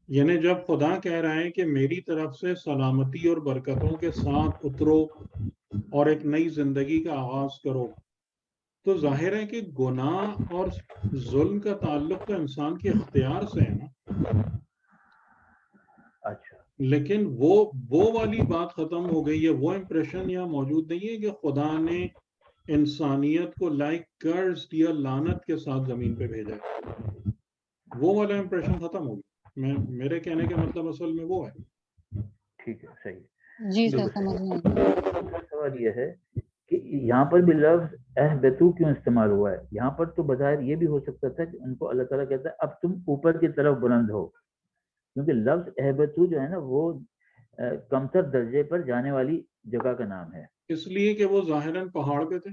یعنی جب خدا کہہ رہا ہے کہ میری طرف سے سلامتی اور برکتوں کے ساتھ اترو اور ایک نئی زندگی کا آغاز کرو, تو ظاہر ہے کہ گناہ اور ظلم کا تعلق تو انسان کے اختیار سے ہے نا. اچھا لیکن وہ والی بات ختم ہو گئی ہے. وہ امپریشن یہاں موجود نہیں ہے کہ خدا نے انسانیت کو لائک کرز یا لعنت کے ساتھ زمین پہ بھیجا ہے. وہ والا امپریشن ختم ہو گیا. میرے کہنے کا مطلب اصل میں وہ ہے. ٹھیک ہے صحیح. جی سر سمجھ میں. سوال یہ ہے کہ یہاں پر بھی لفظ اہبتو کیوں استعمال ہوا ہے؟ یہاں پر تو بظاہر یہ بھی ہو سکتا تھا کہ ان کو اللہ تعالیٰ کہتا ہے اب تم اوپر کی طرف بلند ہو, کیونکہ لفظ اہبتو جو ہے نا وہ کمتر درجے پر جانے والی جگہ کا نام ہے. اس لیے کہ وہ ظاہراً پہاڑ پہ تھے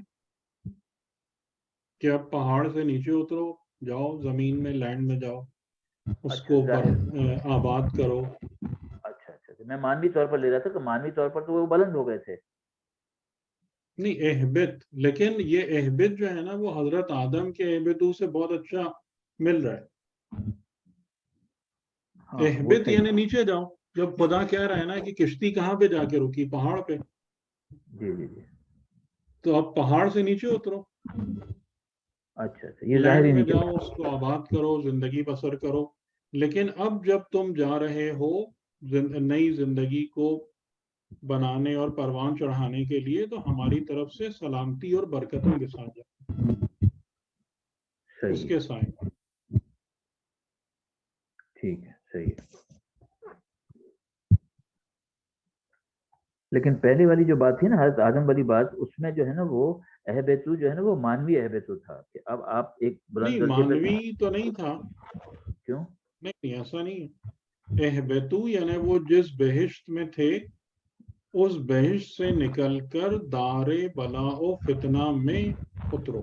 کہ اب پہاڑ سے نیچے اترو, جاؤ زمین میں, لینڈ میں جاؤ, اس کو آباد کرو. اچھا میں مانوی طور پر لے رہا تھا کہ مانوی طور پر تو وہ بلند ہو گئے تھے. نہیں اہبت, لیکن یہ اہبت جو ہے نا وہ حضرت آدم کے اہبتو سے بہت اچھا مل رہا ہے. اہبت یعنی نیچے جاؤ. جب خدا کہہ رہا ہے نا کہ کشتی کہاں پہ جا کے رکی؟ پہاڑ پہ. جی تو اب پہاڑ سے نیچے اترو. اچھا یہ ظاہر ہی میں نہیں جاؤ, اس کو آباد کرو, زندگی بسر کرو. لیکن اب جب تم جا رہے ہو نئی زندگی کو بنانے اور پروان چڑھانے کے لیے, تو ہماری طرف سے سلامتی اور برکتوں کے ساتھ جاؤ, اس کے سائے. ٹھیک ہے صحیح ہے. لیکن پہلے والی جو بات تھی نا حضرت آدم والی بات, اس میں جو ہے نا وہ اہبتو جو ہے نا وہ مانوی اہبتو تھا کہ اب آپ ایک نہیں مانوی تو نہیں تھا. کیوں؟ نہیں ایسا نہیں. اہبتو یعنی وہ جس بہشت میں تھے اس بہشت سے نکل کر دار بلا و فتنہ میں اترو.